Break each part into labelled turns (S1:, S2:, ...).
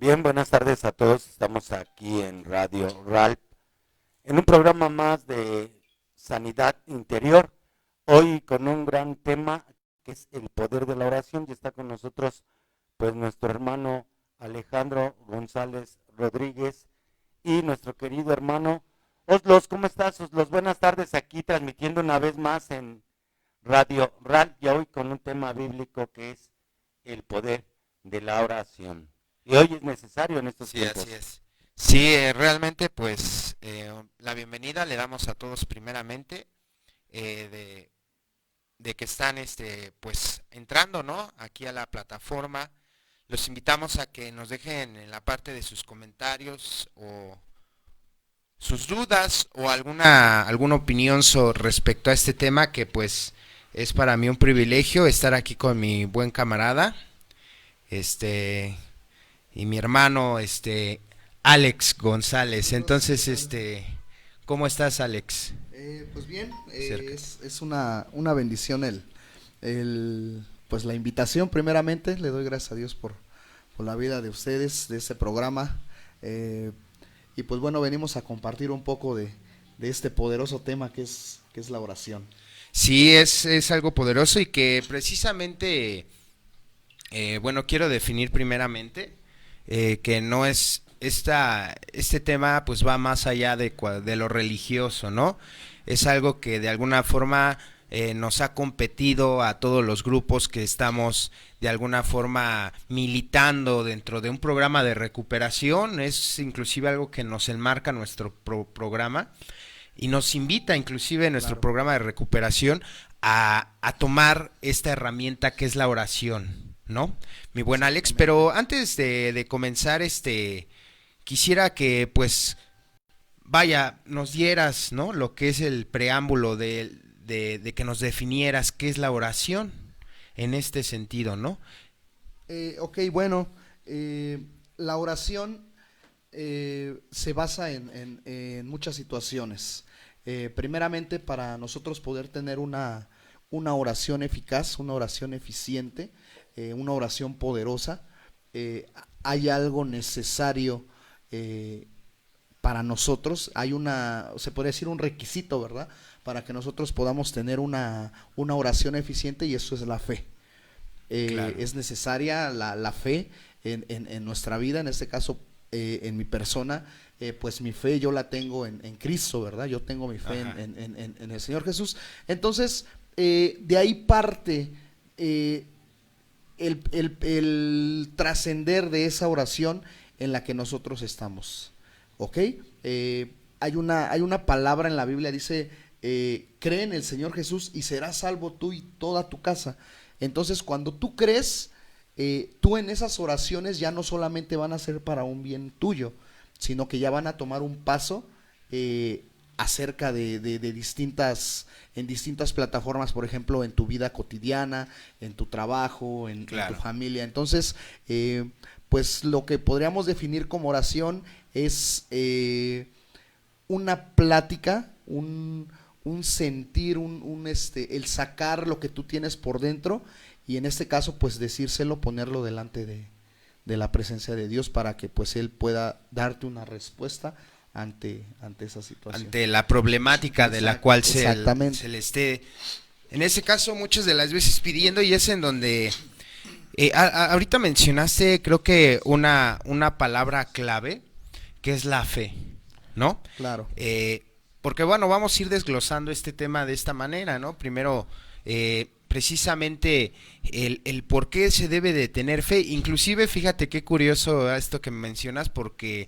S1: Bien, buenas tardes a todos. Estamos aquí en Radio RALP, en un programa más de sanidad interior. Hoy con un gran tema que es el poder de la oración. Y está con nosotros pues nuestro hermano Alejandro González Rodríguez y nuestro querido hermano Oslos. ¿Cómo estás, Oslos? Buenas tardes, aquí transmitiendo una vez más en Radio RALP y hoy con un tema bíblico que es el poder de la oración. Y hoy es necesario en estos
S2: Sí, así
S1: tiempos.
S2: es. Sí, realmente pues la bienvenida le damos a todos primeramente eh, de, de que están pues entrando, ¿no? Aquí a la plataforma. Los invitamos a que nos dejen en la parte de sus comentarios o sus dudas o alguna opinión respecto a este tema que pues es para mí un privilegio estar aquí con mi buen camarada, este y mi hermano, Alex González.
S3: Carlos, ¿qué
S2: Entonces,
S3: tal?
S2: ¿cómo estás, Alex?
S3: Pues bien,
S2: Acércate.
S3: es una bendición pues la invitación primeramente. Le doy gracias a Dios por la vida de ustedes, de este programa. eh, y pues bueno, venimos a compartir un poco de este poderoso tema que es la oración.
S2: Sí, es algo poderoso y que precisamente, bueno, quiero definir primeramente que no es este tema pues va más allá de lo religioso, ¿no? Es algo que de alguna forma nos ha competido a todos los grupos que estamos de alguna forma militando dentro de un programa de recuperación. Es inclusive algo que nos enmarca nuestro programa y nos invita inclusive en nuestro
S3: Claro.
S2: programa de recuperación a tomar esta herramienta que es la oración, ¿no? Mi buen Alex,
S3: Exactamente.
S2: pero antes de comenzar, quisiera que pues vaya, nos dieras, ¿no? Lo que es el preámbulo de que nos definieras qué es la oración en este sentido, ¿no?
S3: Ok, bueno, la oración se basa en muchas situaciones. Primeramente, para nosotros poder tener una oración eficaz, una oración eficiente, una oración poderosa, hay algo necesario para nosotros, se podría decir un requisito, ¿verdad? Para que nosotros podamos tener una oración eficiente y eso es la fe.
S2: Claro.
S3: Es necesaria la fe en nuestra vida, en este caso en mi persona, pues mi fe yo la tengo en Cristo, ¿verdad? Yo tengo mi fe
S2: Ajá.
S3: en el Señor Jesús. Entonces, de ahí parte eh, el trascender de esa oración en la que nosotros estamos. ¿Ok? Hay una palabra en la Biblia, dice, cree en el Señor Jesús y serás salvo tú y toda tu casa. Entonces, cuando tú crees, tú en esas oraciones ya no solamente van a ser para un bien tuyo, sino que ya van a tomar un paso acerca de en distintas plataformas, por ejemplo, en tu vida cotidiana, en tu trabajo, en tu
S2: Claro.
S3: familia. Entonces, pues lo que podríamos definir como oración es una plática, un sentir, el sacar lo que tú tienes por dentro y en este caso pues decírselo, ponerlo delante de la presencia de Dios para que pues Él pueda darte una respuesta ante esa situación.
S2: Ante la problemática de la cual se
S3: Exactamente.
S2: le esté, en ese caso, muchas de las veces pidiendo, y es en donde ahorita mencionaste, creo que una palabra clave, que es la fe, ¿no?
S3: Claro.
S2: Porque bueno, vamos a ir desglosando este tema de esta manera, ¿no? Primero, precisamente el por qué se debe de tener fe. Inclusive, fíjate qué curioso esto que mencionas, porque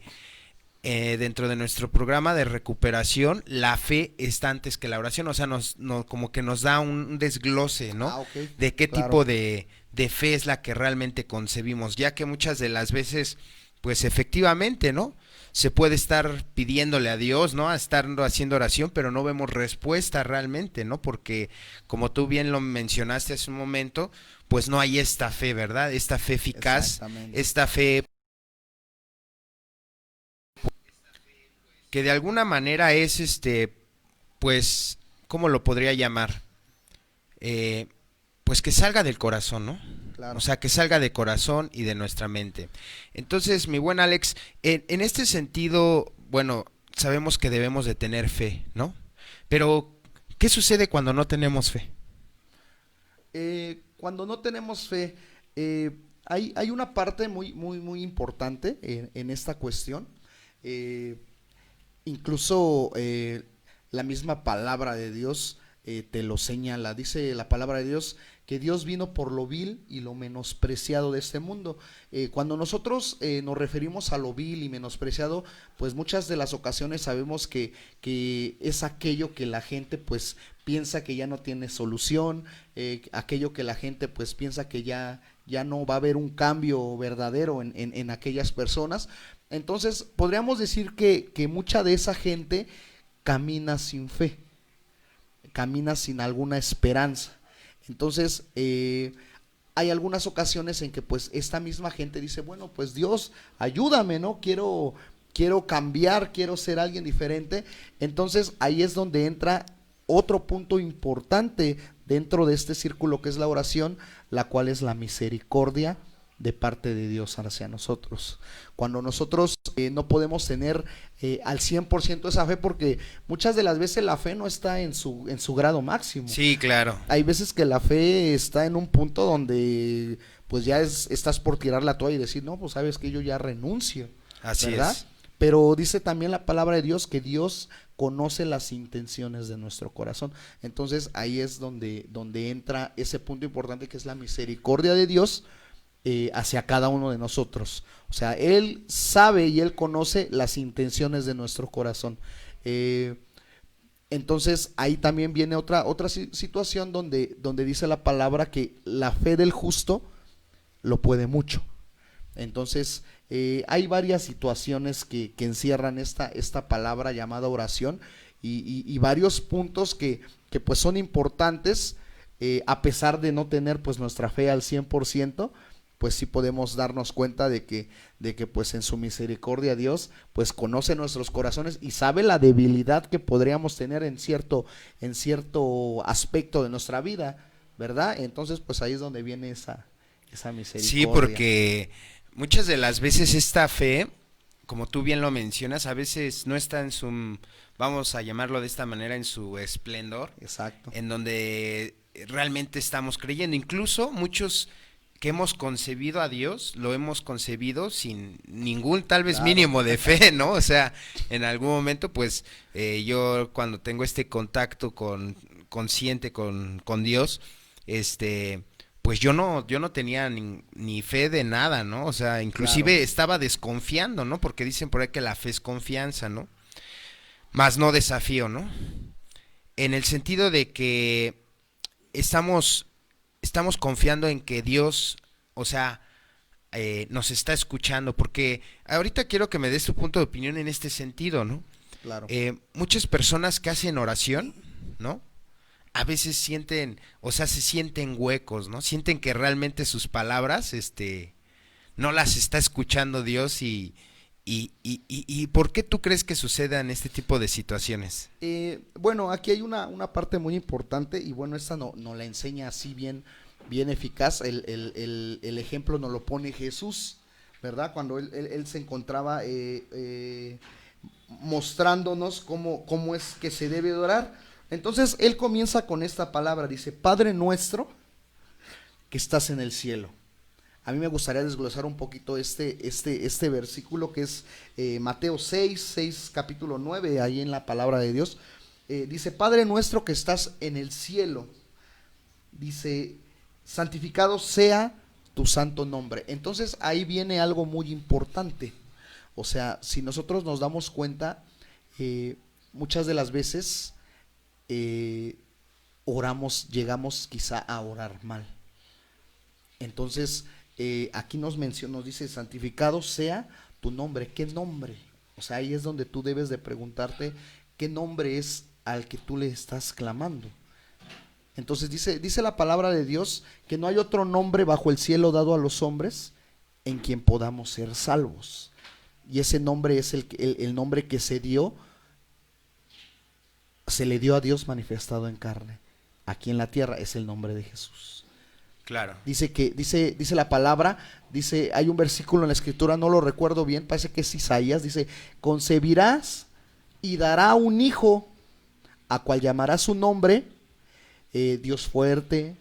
S2: dentro de nuestro programa de recuperación, la fe está antes que la oración, o sea, como que nos da un desglose, ¿no?
S3: Ah, ok.
S2: De qué
S3: Claro.
S2: tipo de fe es la que realmente concebimos, ya que muchas de las veces, pues efectivamente, ¿no? Se puede estar pidiéndole a Dios, ¿no? A estar haciendo oración, pero no vemos respuesta realmente, ¿no? Porque, como tú bien lo mencionaste hace un momento, pues no hay esta fe, ¿verdad? Esta fe eficaz,
S3: Exactamente.
S2: esta fe que de alguna manera es pues, ¿cómo lo podría llamar? Eh, pues que salga del corazón, ¿no?
S3: Claro.
S2: O sea, que salga de corazón y de nuestra mente. Entonces, mi buen Alex, en este sentido, bueno, sabemos que debemos de tener fe, ¿no? Pero, ¿qué sucede cuando no tenemos fe?
S3: Cuando no tenemos fe, hay una parte muy importante en esta cuestión. Eh, Incluso la misma palabra de Dios te lo señala. Dice la palabra de Dios que Dios vino por lo vil y lo menospreciado de este mundo. Cuando nosotros nos referimos a lo vil y menospreciado, pues muchas de las ocasiones sabemos que es aquello que la gente pues piensa que ya no tiene solución, aquello que la gente pues piensa que ya no va a haber un cambio verdadero en aquellas personas. Entonces podríamos decir que mucha de esa gente camina sin fe, camina sin alguna esperanza. Entonces hay algunas ocasiones en que pues esta misma gente dice, bueno, pues Dios, ayúdame, ¿no? Quiero cambiar, quiero ser alguien diferente. Entonces ahí es donde entra otro punto importante dentro de este círculo, que es la oración, la cual es la misericordia de parte de Dios hacia nosotros. Cuando nosotros no podemos tener al 100% esa fe, porque muchas de las veces la fe no está en su grado máximo.
S2: Sí, claro.
S3: Hay veces que la fe está en un punto donde pues ya estás por tirar la toalla y decir, no, pues sabes que yo ya renuncio.
S2: Así
S3: ¿verdad?
S2: es.
S3: Pero dice también la palabra de Dios que Dios conoce las intenciones de nuestro corazón. Entonces ahí es donde entra ese punto importante, que es la misericordia de Dios hacia cada uno de nosotros. O sea, Él sabe y Él conoce las intenciones de nuestro corazón. Entonces ahí también viene otra situación donde dice la palabra que la fe del justo lo puede mucho. Entonces hay varias situaciones que encierran esta palabra llamada oración, y varios puntos que pues son importantes, a pesar de no tener pues nuestra fe al 100%, pues sí podemos darnos cuenta de que pues en su misericordia Dios pues conoce nuestros corazones y sabe la debilidad que podríamos tener en cierto aspecto de nuestra vida, ¿verdad? Entonces pues ahí es donde viene esa misericordia.
S2: Sí, porque muchas de las veces esta fe, como tú bien lo mencionas, a veces no está en su, vamos a llamarlo de esta manera, en su esplendor.
S3: Exacto.
S2: En donde realmente estamos creyendo. Incluso muchos que hemos concebido a Dios, lo hemos concebido sin ningún tal vez
S3: Claro.
S2: mínimo de fe, ¿no? O sea, en algún momento pues yo cuando tengo este contacto consciente con Dios, pues yo no tenía ni fe de nada, ¿no? O sea, inclusive
S3: Claro.
S2: estaba desconfiando, ¿no? Porque dicen por ahí que la fe es confianza, ¿no? Más no desafío, ¿no? En el sentido de que estamos confiando en que Dios, o sea, nos está escuchando, porque ahorita quiero que me des tu punto de opinión en este sentido, ¿no?
S3: Claro.
S2: Muchas personas que hacen oración, ¿no? A veces sienten, o sea, se sienten huecos, ¿no? Sienten que realmente sus palabras, no las está escuchando Dios y ¿por qué tú crees que sucedan este tipo de situaciones?
S3: Bueno, aquí hay una parte muy importante, y bueno, esta no la enseña así bien eficaz. El ejemplo nos lo pone Jesús, ¿verdad? Cuando él se encontraba mostrándonos cómo es que se debe de orar. Entonces él comienza con esta palabra, dice: Padre nuestro que estás en el cielo. A mí me gustaría desglosar un poquito este versículo, que es Mateo 6, capítulo 9, ahí en la palabra de Dios. Dice: Padre nuestro que estás en el cielo, dice, santificado sea tu santo nombre. Entonces ahí viene algo muy importante. O sea, si nosotros nos damos cuenta, muchas de las veces llegamos quizá a orar mal. Entonces aquí nos dice: santificado sea tu nombre. ¿Qué nombre? O sea, ahí es donde tú debes de preguntarte qué nombre es al que tú le estás clamando. Entonces dice la palabra de Dios que no hay otro nombre bajo el cielo dado a los hombres en quien podamos ser salvos. Y ese nombre es el nombre que se le dio a Dios manifestado en carne aquí en la tierra, es el nombre de Jesús.
S2: Claro.
S3: Dice la palabra, hay un versículo en la escritura, no lo recuerdo bien, parece que es Isaías, dice, concebirás y dará un hijo, a cual llamará su nombre, Dios fuerte,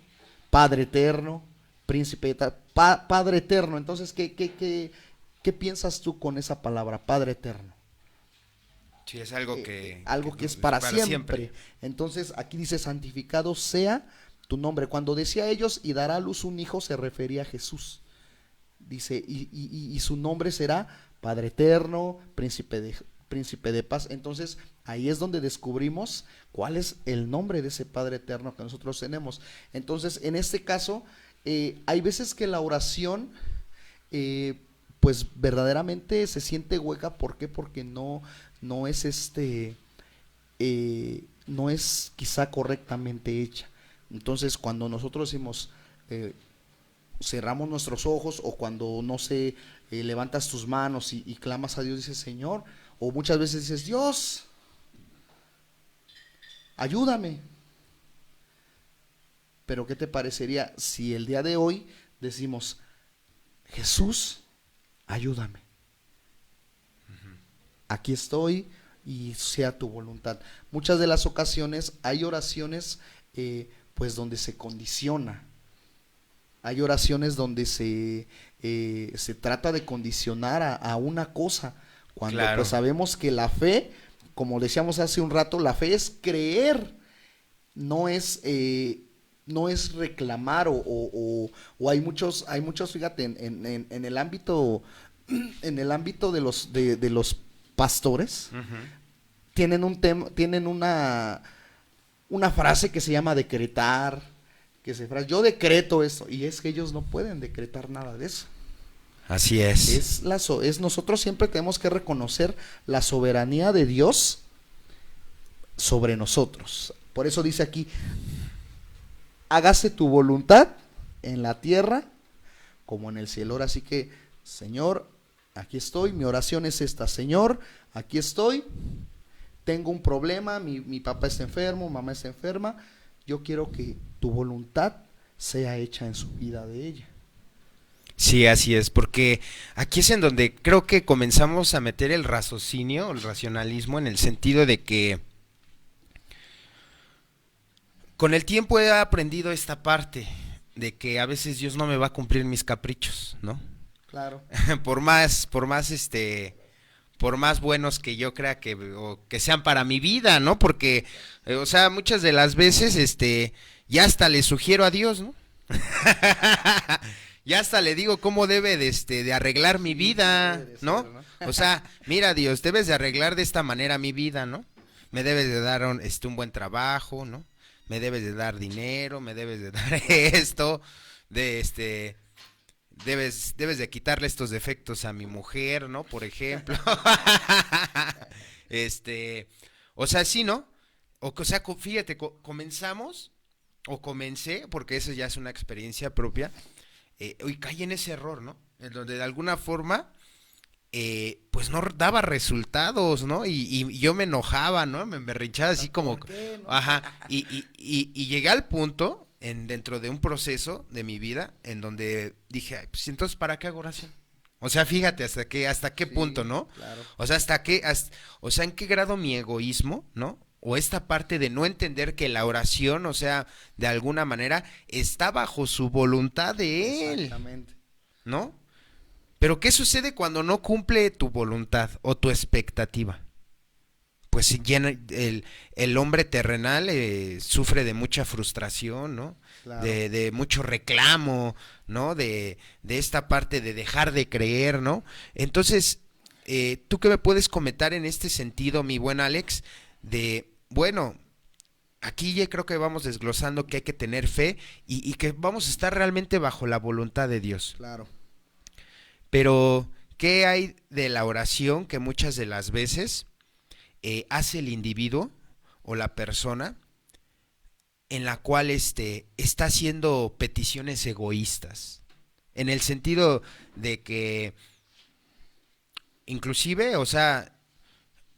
S3: Padre eterno, Padre eterno. Entonces, ¿qué piensas tú con esa palabra, Padre eterno?
S2: Sí, es algo que
S3: Es para siempre. Entonces, aquí dice, santificado sea tu nombre. Cuando decía ellos, y dará a luz un hijo, se refería a Jesús. Dice, y su nombre será Padre eterno, príncipe de paz. Entonces, ahí es donde descubrimos cuál es el nombre de ese Padre eterno que nosotros tenemos. Entonces, en este caso, hay veces que la oración, pues verdaderamente se siente hueca. ¿Por qué? Porque no es no es quizá correctamente hecha. Entonces, cuando nosotros decimos, cerramos nuestros ojos, o cuando, no sé, levantas tus manos y clamas a Dios, dices, Señor, o muchas veces dices, Dios, ayúdame. Pero ¿qué te parecería si el día de hoy decimos, Jesús, ayúdame? Aquí estoy y sea tu voluntad. Muchas de las ocasiones hay oraciones, pues donde se condiciona. Hay oraciones donde se trata de condicionar a una cosa, cuando
S2: Claro.
S3: pues sabemos que la fe, como decíamos hace un rato, la fe es creer, no es reclamar, o hay muchos, fíjate, en el ámbito, de los pastores, tienen una frase que se llama decretar, yo decreto esto, y es que ellos no pueden decretar nada de eso.
S2: Así es.
S3: Nosotros siempre tenemos que reconocer la soberanía de Dios sobre nosotros. Por eso dice aquí, hágase tu voluntad en la tierra como en el cielo. Ahora sí que, Señor, aquí estoy, mi oración es esta, Señor, aquí estoy, tengo un problema, mi papá está enfermo, mamá está enferma, yo quiero que tu voluntad sea hecha en su vida de ella.
S2: Sí, así es, porque aquí es en donde creo que comenzamos a meter el raciocinio, el racionalismo, en el sentido de que con el tiempo he aprendido esta parte de que a veces Dios no me va a cumplir mis caprichos, ¿no?
S3: Claro.
S2: por más buenos que yo crea o que sean para mi vida, ¿no? Porque, o sea, muchas de las veces, ya hasta le sugiero a Dios, ¿no? Ya hasta le digo cómo debe de arreglar mi vida, ¿no? O sea, mira, Dios, debes de arreglar de esta manera mi vida, ¿no? Me debes de dar un buen trabajo, ¿no? Me debes de dar dinero, me debes de dar esto, debes de quitarle estos defectos a mi mujer, ¿no? Por ejemplo. O sea, sí, ¿no? O sea, fíjate, comencé, porque eso ya es una experiencia propia, y caí en ese error, ¿no? En donde de alguna forma, pues no daba resultados, ¿no? Y yo me enojaba, ¿no? Me berrinchaba así como,
S3: ¿Qué, no?
S2: ajá, y llegué al punto, dentro de un proceso de mi vida, en donde dije, "Ay, pues entonces, ¿para qué hago oración?" O sea, fíjate hasta qué
S3: Sí,
S2: punto, ¿no?
S3: claro.
S2: O sea, o sea, en qué grado mi egoísmo, ¿no? O esta parte de no entender que la oración, o sea, de alguna manera, está bajo su voluntad de Él,
S3: Exactamente.
S2: ¿no? Pero ¿qué sucede cuando no cumple tu voluntad o tu expectativa? Pues el hombre terrenal sufre de mucha frustración, ¿no?
S3: Claro.
S2: De mucho reclamo, ¿no? De esta parte de dejar de creer, ¿no? Entonces, ¿tú qué me puedes comentar en este sentido, mi buen Alex? Bueno, aquí ya creo que vamos desglosando que hay que tener fe y que vamos a estar realmente bajo la voluntad de Dios.
S3: Claro.
S2: Pero, ¿qué hay de la oración que muchas de las veces hace el individuo o la persona en la cual está haciendo peticiones egoístas? En el sentido de que, inclusive, o sea,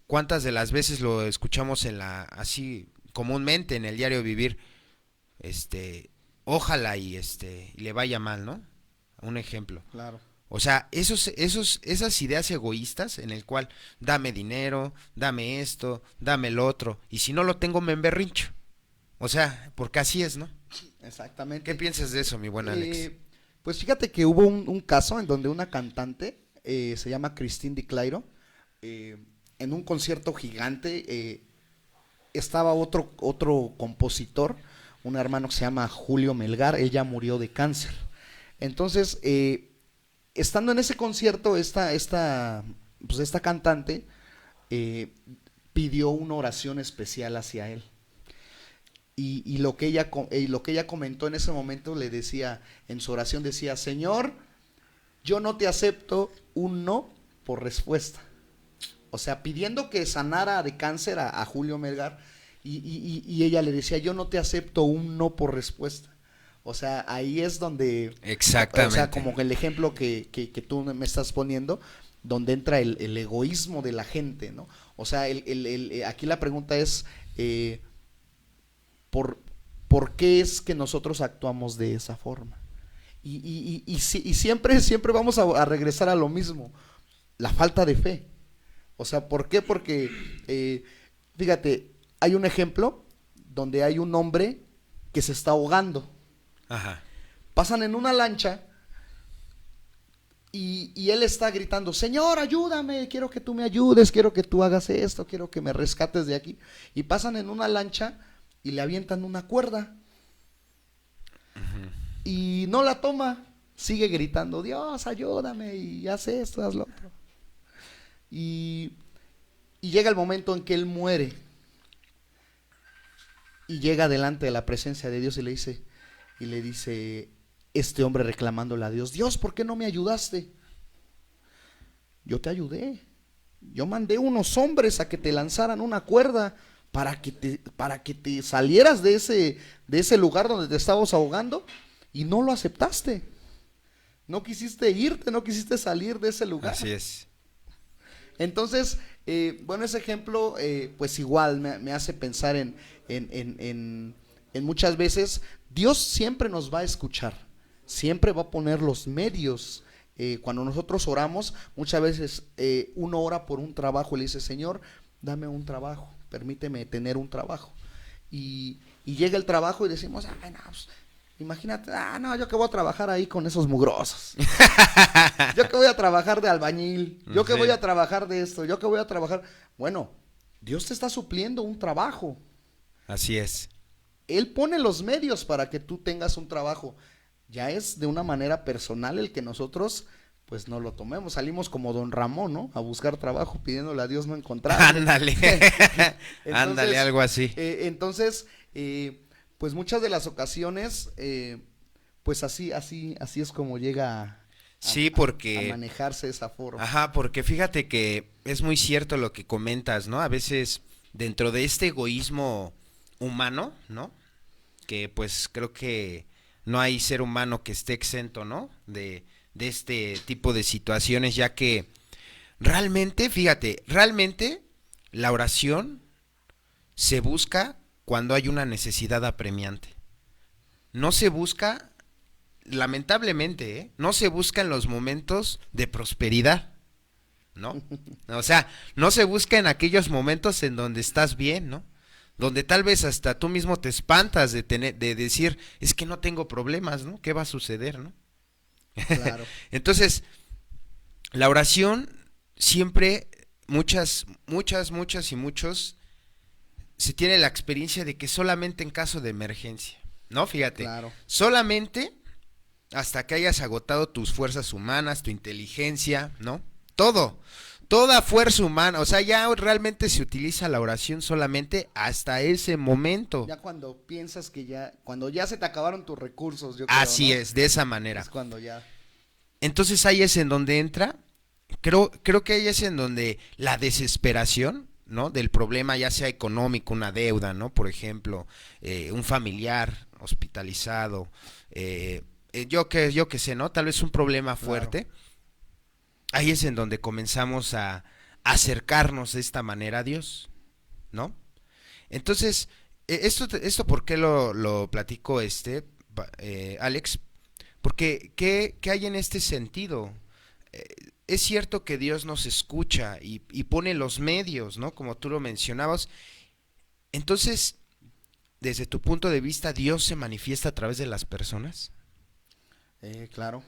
S2: ¿cuántas de las veces lo escuchamos así comúnmente en el diario vivir? ojalá y y le vaya mal, ¿no? Un ejemplo.
S3: Claro.
S2: O sea, esas ideas egoístas en el cual dame dinero, dame esto, dame el otro, y si no lo tengo me emberrincho. O sea, porque así es, ¿no?
S3: Exactamente.
S2: ¿Qué piensas de eso, mi buen Alex?
S3: Pues fíjate que hubo un caso en donde una cantante, se llama Christine Di Clairo, en un concierto gigante, estaba otro compositor, un hermano que se llama Julio Melgar. Ella murió de cáncer. Entonces, estando en ese concierto, esta cantante pidió una oración especial hacia él. Y lo que ella comentó en ese momento, le decía, en su oración decía: Señor, yo no te acepto un no por respuesta. O sea, pidiendo que sanara de cáncer a Julio Melgar, y ella le decía: yo no te acepto un no por respuesta. O sea, ahí es donde...
S2: Exactamente.
S3: O sea, como el ejemplo que tú me estás poniendo, donde entra el egoísmo de la gente, ¿no? O sea, aquí la pregunta es, ¿por qué es que nosotros actuamos de esa forma? Y siempre vamos a regresar a lo mismo, la falta de fe. O sea, ¿por qué? Porque, fíjate, hay un ejemplo donde hay un hombre que se está ahogando.
S2: Ajá.
S3: Pasan en una lancha y él está gritando: Señor, ayúdame, quiero que tú me ayudes, quiero que tú hagas esto, quiero que me rescates de aquí. Y pasan en una lancha y le avientan una cuerda. Y no la toma, sigue gritando: Dios, ayúdame, y haz esto, haz lo otro. Y llega el momento en que él muere. Y llega delante de la presencia de Dios y le dice este hombre reclamándole a Dios: Dios, ¿por qué no me ayudaste? Yo te ayudé. Yo mandé unos hombres a que te lanzaran una cuerda para que te salieras de ese lugar donde te estabas ahogando, y no lo aceptaste. No quisiste irte, no quisiste salir de ese lugar.
S2: Así es.
S3: Entonces, bueno, ese ejemplo, pues igual me hace pensar en muchas veces Dios siempre nos va a escuchar, siempre va a poner los medios. Cuando nosotros oramos, muchas veces uno ora por un trabajo y le dice: Señor, dame un trabajo, permíteme tener un trabajo. Y llega el trabajo y decimos: ay, no, pues, imagínate, no, yo que voy a trabajar ahí con esos mugrosos. Yo que voy a trabajar de albañil, yo que voy a trabajar de esto, yo que voy a trabajar. Bueno, Dios te está supliendo un trabajo.
S2: Así es.
S3: Él pone los medios para que tú tengas un trabajo. Ya es de una manera personal el que nosotros pues no lo tomemos. Salimos como Don Ramón, ¿no? A buscar trabajo pidiéndole a Dios no encontrarlo.
S2: Ándale. Ándale, algo así.
S3: Entonces, pues muchas de las ocasiones, pues así es como llega
S2: sí, porque
S3: a manejarse esa forma.
S2: Ajá, porque fíjate que es muy cierto lo que comentas, ¿no? A veces dentro de este egoísmo humano, ¿no? Que pues creo que no hay ser humano que esté exento, ¿no? De este tipo de situaciones, ya que realmente, fíjate, realmente la oración se busca cuando hay una necesidad apremiante. No se busca, lamentablemente, no se busca en los momentos de prosperidad, ¿no? O sea, no se busca en aquellos momentos en donde estás bien, ¿no? Donde tal vez hasta tú mismo te espantas de decir: es que no tengo problemas, ¿no? ¿Qué va a suceder, no?
S3: Claro.
S2: Entonces, la oración siempre, muchas y muchos se tiene la experiencia de que solamente en caso de emergencia, ¿no? Fíjate,
S3: Claro.
S2: solamente hasta que hayas agotado tus fuerzas humanas, tu inteligencia, ¿no? Toda fuerza humana, o sea, ya realmente se utiliza la oración solamente hasta ese momento.
S3: Ya cuando piensas que cuando ya se te acabaron tus recursos, yo creo,
S2: Así
S3: ¿no?
S2: es, de esa manera.
S3: Es cuando ya.
S2: Entonces ahí es en donde entra, creo que ahí es en donde la desesperación, ¿no? Del problema, ya sea económico, una deuda, ¿no? Por ejemplo, un familiar hospitalizado, yo que sé, ¿no? Tal vez un problema fuerte. Claro. Ahí es en donde comenzamos a acercarnos de esta manera a Dios, ¿no? Entonces, esto ¿por qué lo platico? Alex, porque ¿qué hay en este sentido? Es cierto que Dios nos escucha y pone los medios, ¿no? Como tú lo mencionabas. Entonces, desde tu punto de vista, ¿Dios se manifiesta a través de las personas?
S3: Claro,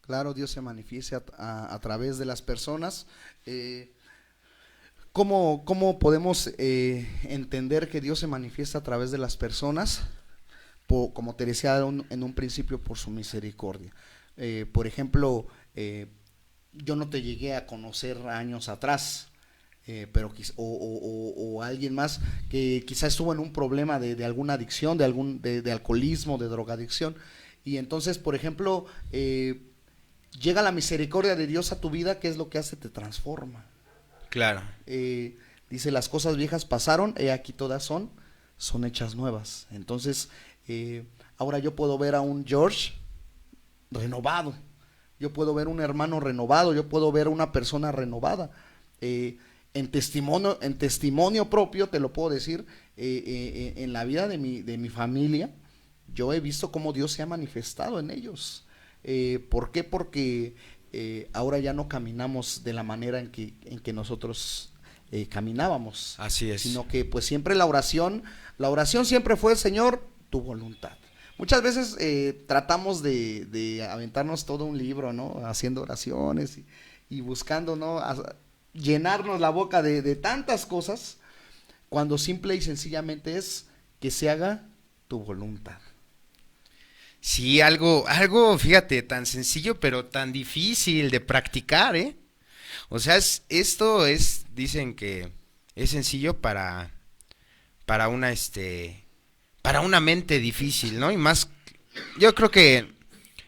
S3: claro, Dios se manifiesta a través de las personas. ¿Cómo podemos entender que Dios se manifiesta a través de las personas? Como te decía en un principio, por su misericordia. Por ejemplo, yo no te llegué a conocer años atrás, pero o alguien más que quizás estuvo en un problema de alguna adicción, de alcoholismo, de drogadicción, y entonces, por ejemplo, llega la misericordia de Dios a tu vida. ¿Qué es lo que hace? Te transforma.
S2: Claro.
S3: Dice, las cosas viejas pasaron, he aquí todas son hechas nuevas. Entonces, ahora yo puedo ver a un George renovado, yo puedo ver un hermano renovado, yo puedo ver una persona renovada. En testimonio propio te lo puedo decir, en la vida de mi familia, yo he visto cómo Dios se ha manifestado en ellos. ¿Por qué? Porque ahora ya no caminamos de la manera en que nosotros caminábamos.
S2: Así es.
S3: Sino que pues siempre la oración siempre fue, Señor, tu voluntad. Muchas veces tratamos de aventarnos todo un libro, ¿no? Haciendo oraciones y buscando, ¿no? Llenarnos la boca de tantas cosas, cuando simple y sencillamente es que se haga tu voluntad.
S2: Sí, algo, fíjate, tan sencillo, pero tan difícil de practicar, ¿eh? O sea, dicen que es sencillo para una, para una mente difícil, ¿no? Y más, yo creo que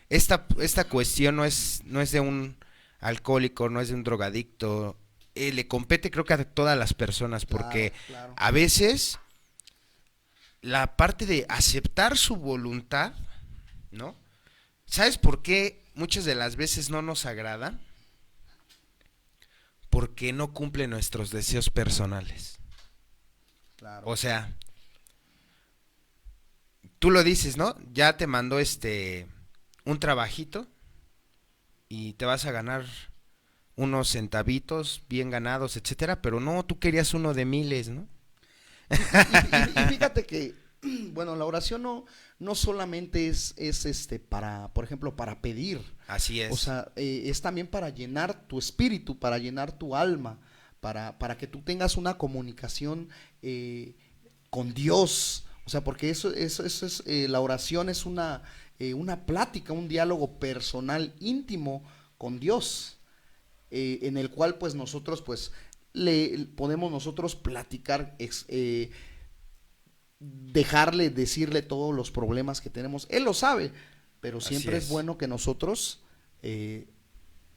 S2: esta cuestión no es de un alcohólico, no es de un drogadicto, le compete creo que a todas las personas, porque
S3: Claro.
S2: a veces la parte de aceptar su voluntad, ¿no? ¿Sabes por qué muchas de las veces no nos agradan? Porque no cumple nuestros deseos personales.
S3: Claro.
S2: O sea, tú lo dices, ¿no? Ya te mandó un trabajito y te vas a ganar unos centavitos bien ganados, etcétera, pero no, tú querías uno de miles, ¿no?
S3: Y fíjate que, bueno, la oración no solamente es para, por ejemplo, para pedir.
S2: Así es.
S3: O sea, es también para llenar tu espíritu, para llenar tu alma, para que tú tengas una comunicación con Dios. O sea, porque eso es, la oración es una plática, un diálogo personal íntimo con Dios, en el cual pues nosotros pues le podemos nosotros platicar, dejarle, decirle todos los problemas que tenemos. Él lo sabe, pero siempre es bueno que nosotros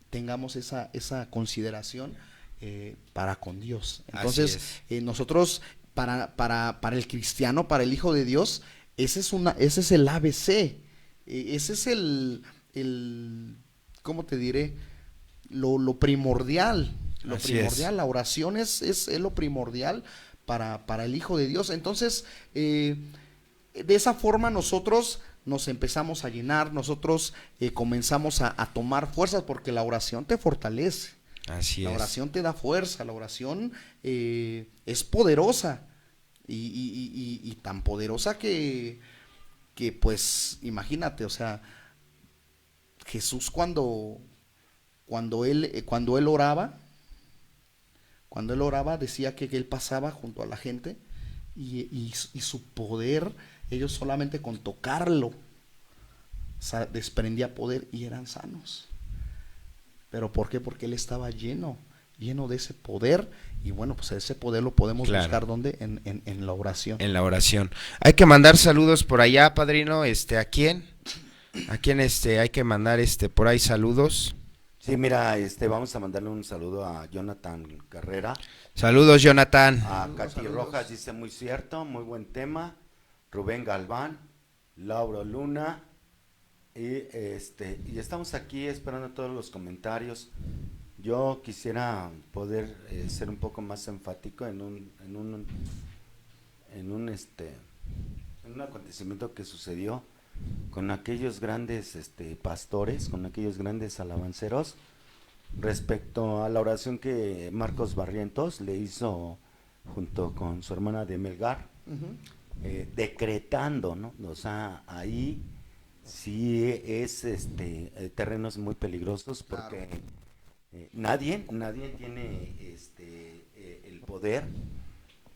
S3: tengamos esa consideración para con Dios. Entonces, nosotros, para el cristiano, para el Hijo de Dios, ese es el ABC, ese es ¿cómo te diré? Lo primordial, la oración es lo primordial para el Hijo de Dios. Entonces, de esa forma nosotros nos empezamos a llenar, nosotros comenzamos a tomar fuerzas, porque la oración te fortalece.
S2: Así
S3: la
S2: es.
S3: oración te da fuerza, la oración es poderosa y tan poderosa que pues imagínate, o sea, Jesús cuando él oraba, decía que él pasaba junto a la gente y su poder, ellos solamente con tocarlo, o sea, desprendía poder y eran sanos. ¿Pero por qué? Porque él estaba lleno de ese poder, y bueno, pues ese poder lo podemos buscar ¿dónde? En la oración.
S2: En la oración. Hay que mandar saludos por allá, padrino, ¿a quién? ¿A quién hay que mandar por ahí saludos?
S1: Sí, mira, vamos a mandarle un saludo a Jonathan Carrera.
S2: Saludos, Jonathan.
S1: A Katy Rojas, dice muy cierto, muy buen tema. Rubén Galván, Lauro Luna, y estamos aquí esperando todos los comentarios. Yo quisiera poder ser un poco más enfático en un acontecimiento que sucedió. con aquellos grandes pastores, con aquellos grandes alabanceros, respecto a la oración que Marcos Barrientos le hizo junto con su hermana de Melgar,
S3: Ujú.
S1: decretando, ¿no? O sea, ahí sí es terrenos muy peligrosos
S3: Claro.
S1: porque nadie tiene el poder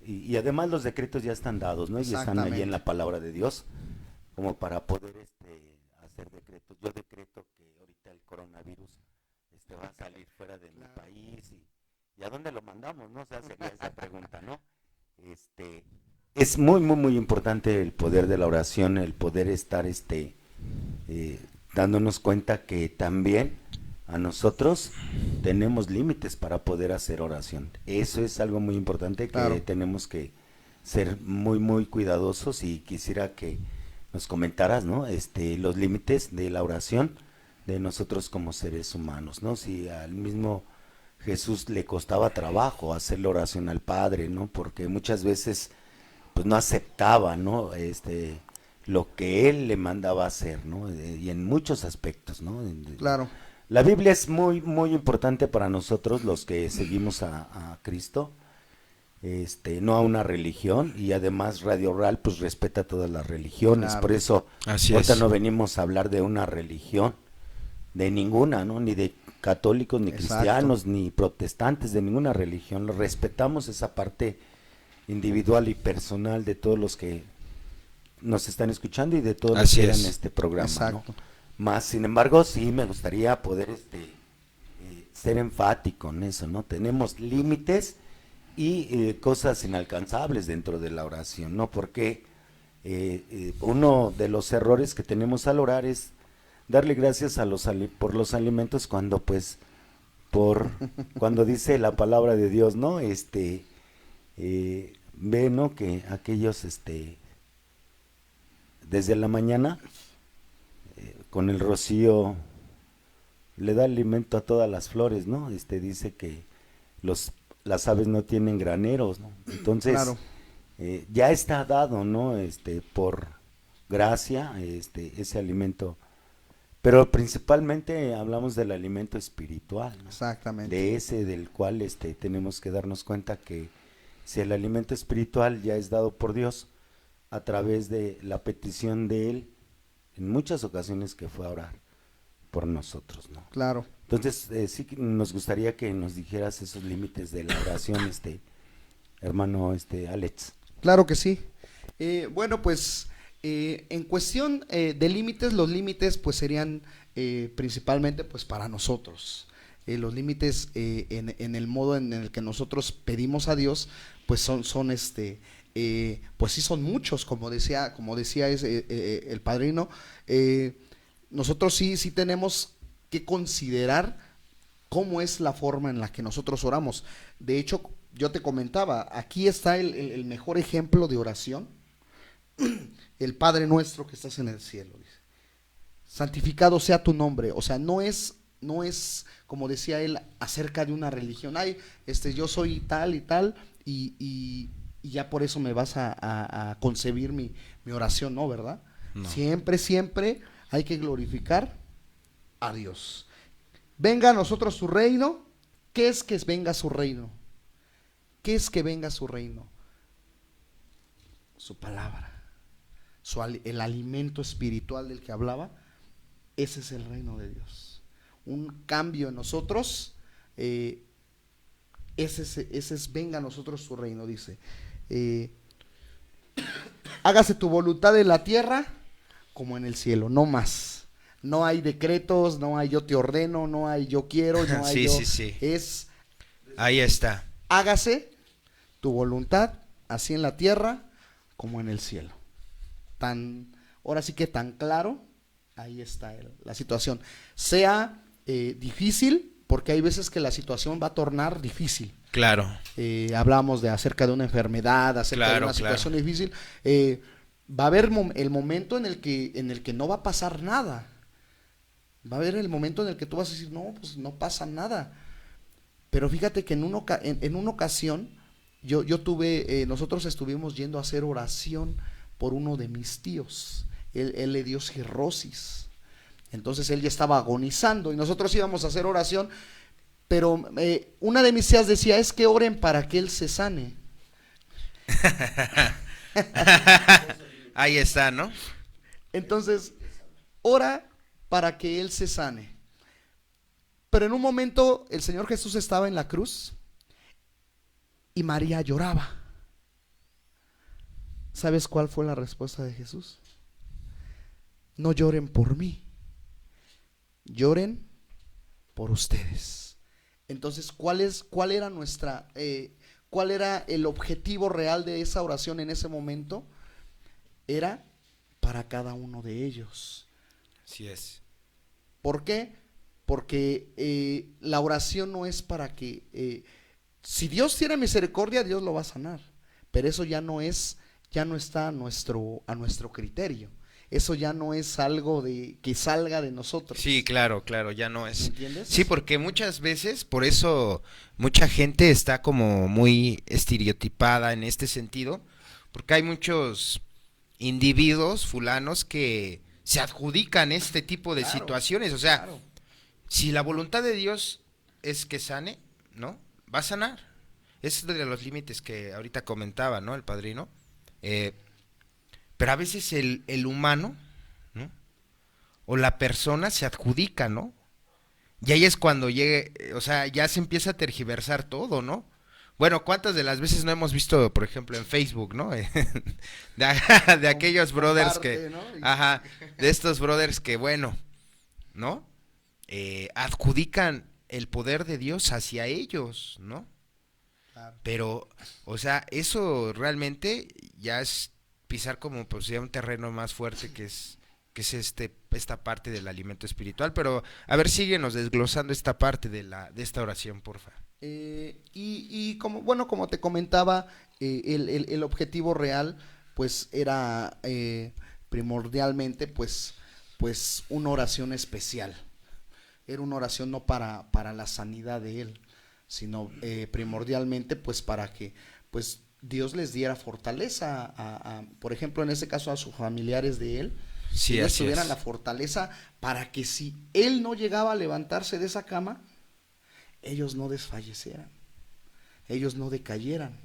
S1: y además los decretos ya están dados, ¿no? Y están ahí en
S3: Exactamente.
S1: la palabra de Dios como para poder hacer decretos. Yo decreto que ahorita el coronavirus va a salir fuera de mi
S3: Claro.
S1: país y a dónde lo mandamos, ¿no? O sea, sería esa pregunta, ¿no? Este, es muy importante el poder de la oración, el poder estar eh, dándonos cuenta que también a nosotros tenemos límites para poder hacer oración. Eso es algo muy importante que
S3: Claro.
S1: tenemos que ser muy cuidadosos y quisiera que nos comentaras, ¿no? Los límites de la oración de nosotros como seres humanos, ¿no? Si al mismo Jesús le costaba trabajo hacer la oración al Padre, ¿no? Porque muchas veces pues no aceptaba, ¿no? Lo que él le mandaba hacer, ¿no? Y en muchos aspectos, ¿no?
S3: Claro.
S1: La Biblia es muy importante para nosotros los que seguimos a Cristo, no a una religión, y además Radio Real pues respeta todas las religiones, por
S3: Claro.
S1: eso
S2: Así
S1: ahorita
S2: es.
S1: no venimos a hablar de una religión, de ninguna, ¿no? Ni de católicos, ni
S3: Exacto.
S1: cristianos, ni protestantes, de ninguna religión. Respetamos esa parte individual y personal de todos los que nos están escuchando y de todos los
S2: Así
S1: que vean
S2: es.
S1: este programa, ¿no?
S3: Exacto.
S1: Más, sin embargo, sí me gustaría poder ser enfático en eso, ¿no? Tenemos límites y cosas inalcanzables dentro de la oración, ¿no? Porque uno de los errores que tenemos al orar es darle gracias a por los alimentos cuando pues cuando dice la palabra de Dios, ¿no? Ve, ¿no? Que aquellos desde la mañana con el rocío le da alimento a todas las flores, ¿no? Dice que las aves no tienen graneros, ¿no? Entonces,
S3: Claro.
S1: ya está dado, ¿no? Por gracia, ese alimento. Pero principalmente hablamos del alimento espiritual, ¿no?
S3: Exactamente.
S1: De ese del cual tenemos que darnos cuenta que si el alimento espiritual ya es dado por Dios a través de la petición de Él, en muchas ocasiones que fue a orar por nosotros, ¿no?
S3: Claro.
S1: Entonces, sí que nos gustaría que nos dijeras esos límites de la oración, hermano, Alex.
S3: Claro que sí. Bueno, pues en cuestión de límites, los límites pues serían principalmente pues para nosotros. Los límites en el modo en el que nosotros pedimos a Dios, pues son pues sí son muchos, como decía el padrino. Nosotros sí tenemos que considerar cómo es la forma en la que nosotros oramos. De hecho, yo te comentaba, aquí está el mejor ejemplo de oración. El Padre nuestro que estás en el cielo, dice. Santificado sea tu nombre. O sea, no es como decía él, acerca de una religión. Ay, yo soy tal y tal, y ya por eso me vas a concebir mi oración, ¿no? ¿Verdad?
S2: No.
S3: Siempre hay que glorificar a Dios. Venga a nosotros su reino. ¿Qué es que venga su reino? ¿Qué es que venga su reino? Su palabra. El alimento espiritual del que hablaba. Ese es el reino de Dios. Un cambio en nosotros. Ese es venga a nosotros su reino, dice. Hágase tu voluntad en la tierra como en el cielo, no más. No hay decretos, no hay yo te ordeno, no hay yo quiero, no hay
S2: Sí,
S3: yo.
S2: sí.
S3: Es
S2: Ahí está.
S3: hágase tu voluntad así en la tierra como en el cielo. Ahora sí que tan claro, ahí está la situación. Sea difícil, porque hay veces que la situación va a tornar difícil.
S2: Claro.
S3: Hablamos acerca de una enfermedad, acerca de una situación difícil. Va a haber el momento en el que no va a pasar nada. Va a haber el momento en el que tú vas a decir, no, pues no pasa nada. Pero fíjate que en una ocasión, nosotros estuvimos yendo a hacer oración por uno de mis tíos. él le dio cirrosis. Entonces él ya estaba agonizando y nosotros íbamos a hacer oración, pero una de mis tías decía, es que oren para que él se sane.
S2: Ahí está, ¿no?
S3: Entonces, ora para que él se sane. Pero en un momento el Señor Jesús estaba en la cruz y María lloraba. ¿Sabes cuál fue la respuesta de Jesús? No lloren por mí, lloren por ustedes. Entonces, ¿cuál era cuál era el objetivo real de esa oración en ese momento? Era para cada uno de ellos.
S2: Así es.
S3: ¿Por qué? Porque la oración no es para que, si Dios tiene misericordia, Dios lo va a sanar, pero eso ya no está a nuestro criterio. Eso ya no es algo de que salga de nosotros.
S2: Sí, claro, ya no es.
S3: ¿Me entiendes?
S2: Sí, porque muchas veces, por eso mucha gente está como muy estereotipada en este sentido, porque hay muchos individuos fulanos que se adjudican este tipo de situaciones. O sea,
S3: claro.
S2: Si la voluntad de Dios es que sane, ¿no? Va a sanar. Es de los límites que ahorita comentaba, ¿no? El padrino. Pero a veces el humano, ¿no? O la persona se adjudica, ¿no? Y ahí es cuando llegue, o sea, ya se empieza a tergiversar todo, ¿no? Bueno, ¿cuántas de las veces no hemos visto, por ejemplo, en Facebook, ¿no? de aquellos brothers que,
S3: ¿no?
S2: ajá, de estos brothers que, bueno, ¿no? Adjudican el poder de Dios hacia ellos, ¿no?
S3: Claro.
S2: Pero, o sea, eso realmente ya es pisar como pues ya un terreno más fuerte que es esta parte del alimento espiritual. Pero a ver, síguenos desglosando esta parte de esta oración, porfa.
S3: Y como te comentaba, el objetivo real pues era primordialmente pues una oración especial. Era una oración no para la sanidad de él, sino primordialmente pues para que pues Dios les diera fortaleza por ejemplo, en este caso a sus familiares de él,
S2: sí,
S3: ellos tuvieran la fortaleza para que si él no llegaba a levantarse de esa cama, ellos no desfallecieran, ellos no decayeran.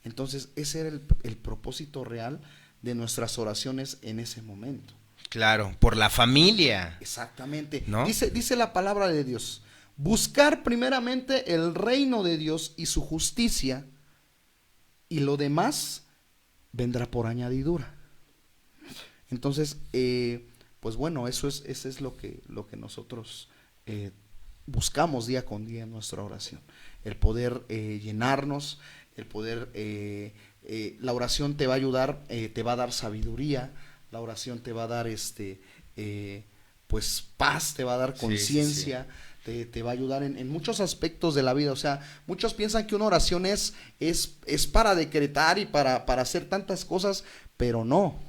S3: Entonces ese era el propósito real de nuestras oraciones en ese momento.
S2: Claro, por la familia.
S3: Exactamente,
S2: ¿no?
S3: Dice la palabra de Dios: buscar primeramente el reino de Dios y su justicia, y lo demás vendrá por añadidura. Entonces, pues bueno, eso es lo que nosotros buscamos día con día en nuestra oración. El poder llenarnos, el poder, la oración te va a ayudar, te va a dar sabiduría, la oración te va a dar pues paz, te va a dar conciencia. Sí. Te va a ayudar en muchos aspectos de la vida. O sea, muchos piensan que una oración es para decretar y para hacer tantas cosas, pero no,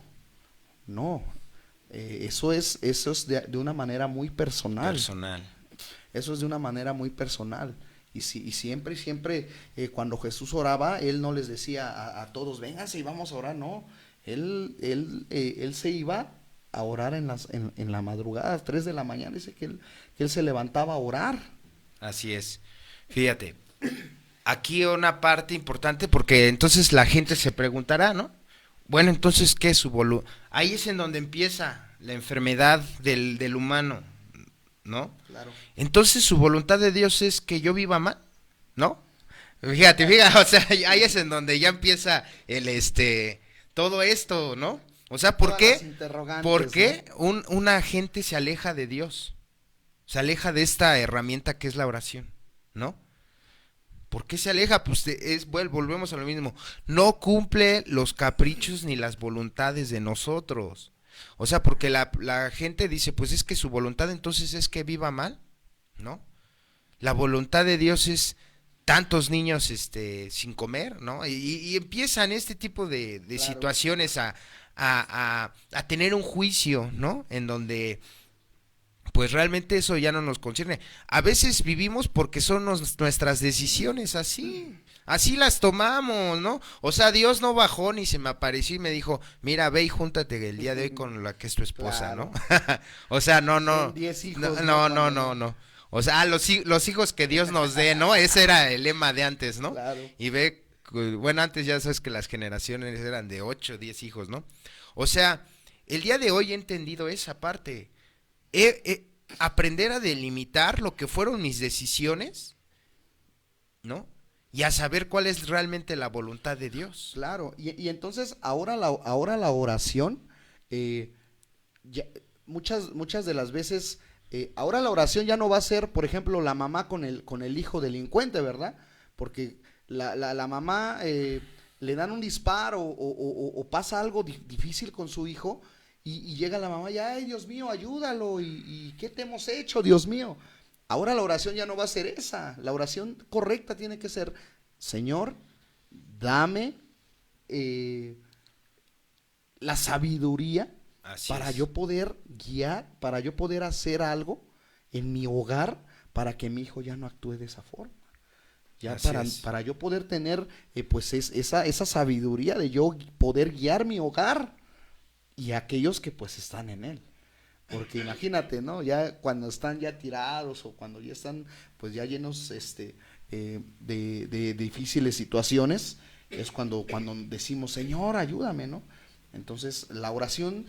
S3: eso es de una manera muy personal. Eso es de una manera muy personal. Y siempre, cuando Jesús oraba, él no les decía a todos, vénganse y vamos a orar, no. Él se iba a orar en la madrugada, a 3 de la mañana, dice que él se levantaba a orar.
S2: Así es. Fíjate, aquí una parte importante, porque entonces la gente se preguntará, ¿no? Bueno, entonces, ¿qué es su voluntad? Ahí es en donde empieza la enfermedad del humano, ¿no?
S3: Claro.
S2: Entonces, su voluntad de Dios es que yo viva mal, ¿no? Fíjate, o sea, ahí es en donde ya empieza todo esto, ¿no? O sea, ¿por qué una gente se aleja de Dios? Se aleja de esta herramienta que es la oración, ¿no? ¿Por qué se aleja? Pues volvemos a lo mismo. No cumple los caprichos ni las voluntades de nosotros. O sea, porque la gente dice, pues es que su voluntad entonces es que viva mal, ¿no? La voluntad de Dios es tantos niños sin comer, ¿no? Y empiezan este tipo de claro, situaciones a tener un juicio, ¿no? En donde pues realmente eso ya no nos concierne. A veces vivimos porque son nuestras decisiones así. Así las tomamos, ¿no? O sea, Dios no bajó ni se me apareció y me dijo, mira, ve y júntate el día de hoy con la que es tu esposa,
S3: Claro.
S2: ¿no? O sea, no,
S3: Ten 10 hijos,
S2: no,
S3: ¿no?
S2: no, no,
S3: Cuando
S2: no,
S3: no.
S2: no. O sea, los hijos que Dios nos dé, ¿no? Ese era el lema de antes, ¿no?
S3: Claro.
S2: Y ve, bueno, antes ya sabes que las generaciones eran de 8, 10 hijos, ¿no? O sea, el día de hoy he entendido esa parte. Aprender a delimitar lo que fueron mis decisiones, ¿no? Y a saber cuál es realmente la voluntad de Dios.
S3: Claro, y entonces ahora la oración, ya- muchas de las veces, ahora la oración ya no va a ser, por ejemplo, la mamá con el hijo delincuente, ¿verdad? Porque la mamá le dan un disparo o pasa algo difícil con su hijo y llega la mamá y, ay, Dios mío, ayúdalo, y ¿qué te hemos hecho, Dios mío? Ahora la oración ya no va a ser esa, la oración correcta tiene que ser, Señor, dame la sabiduría
S2: Así
S3: para
S2: es.
S3: yo poder guiar, para yo poder hacer algo en mi hogar para que mi hijo ya no actúe de esa forma. Ya
S2: Así
S3: para,
S2: es.
S3: para yo poder tener pues esa sabiduría de yo poder guiar mi hogar y aquellos que pues están en él. Porque imagínate, ¿no? Ya cuando están ya tirados o cuando ya están pues ya llenos de difíciles situaciones, es cuando decimos, Señor, ayúdame, ¿no? Entonces la oración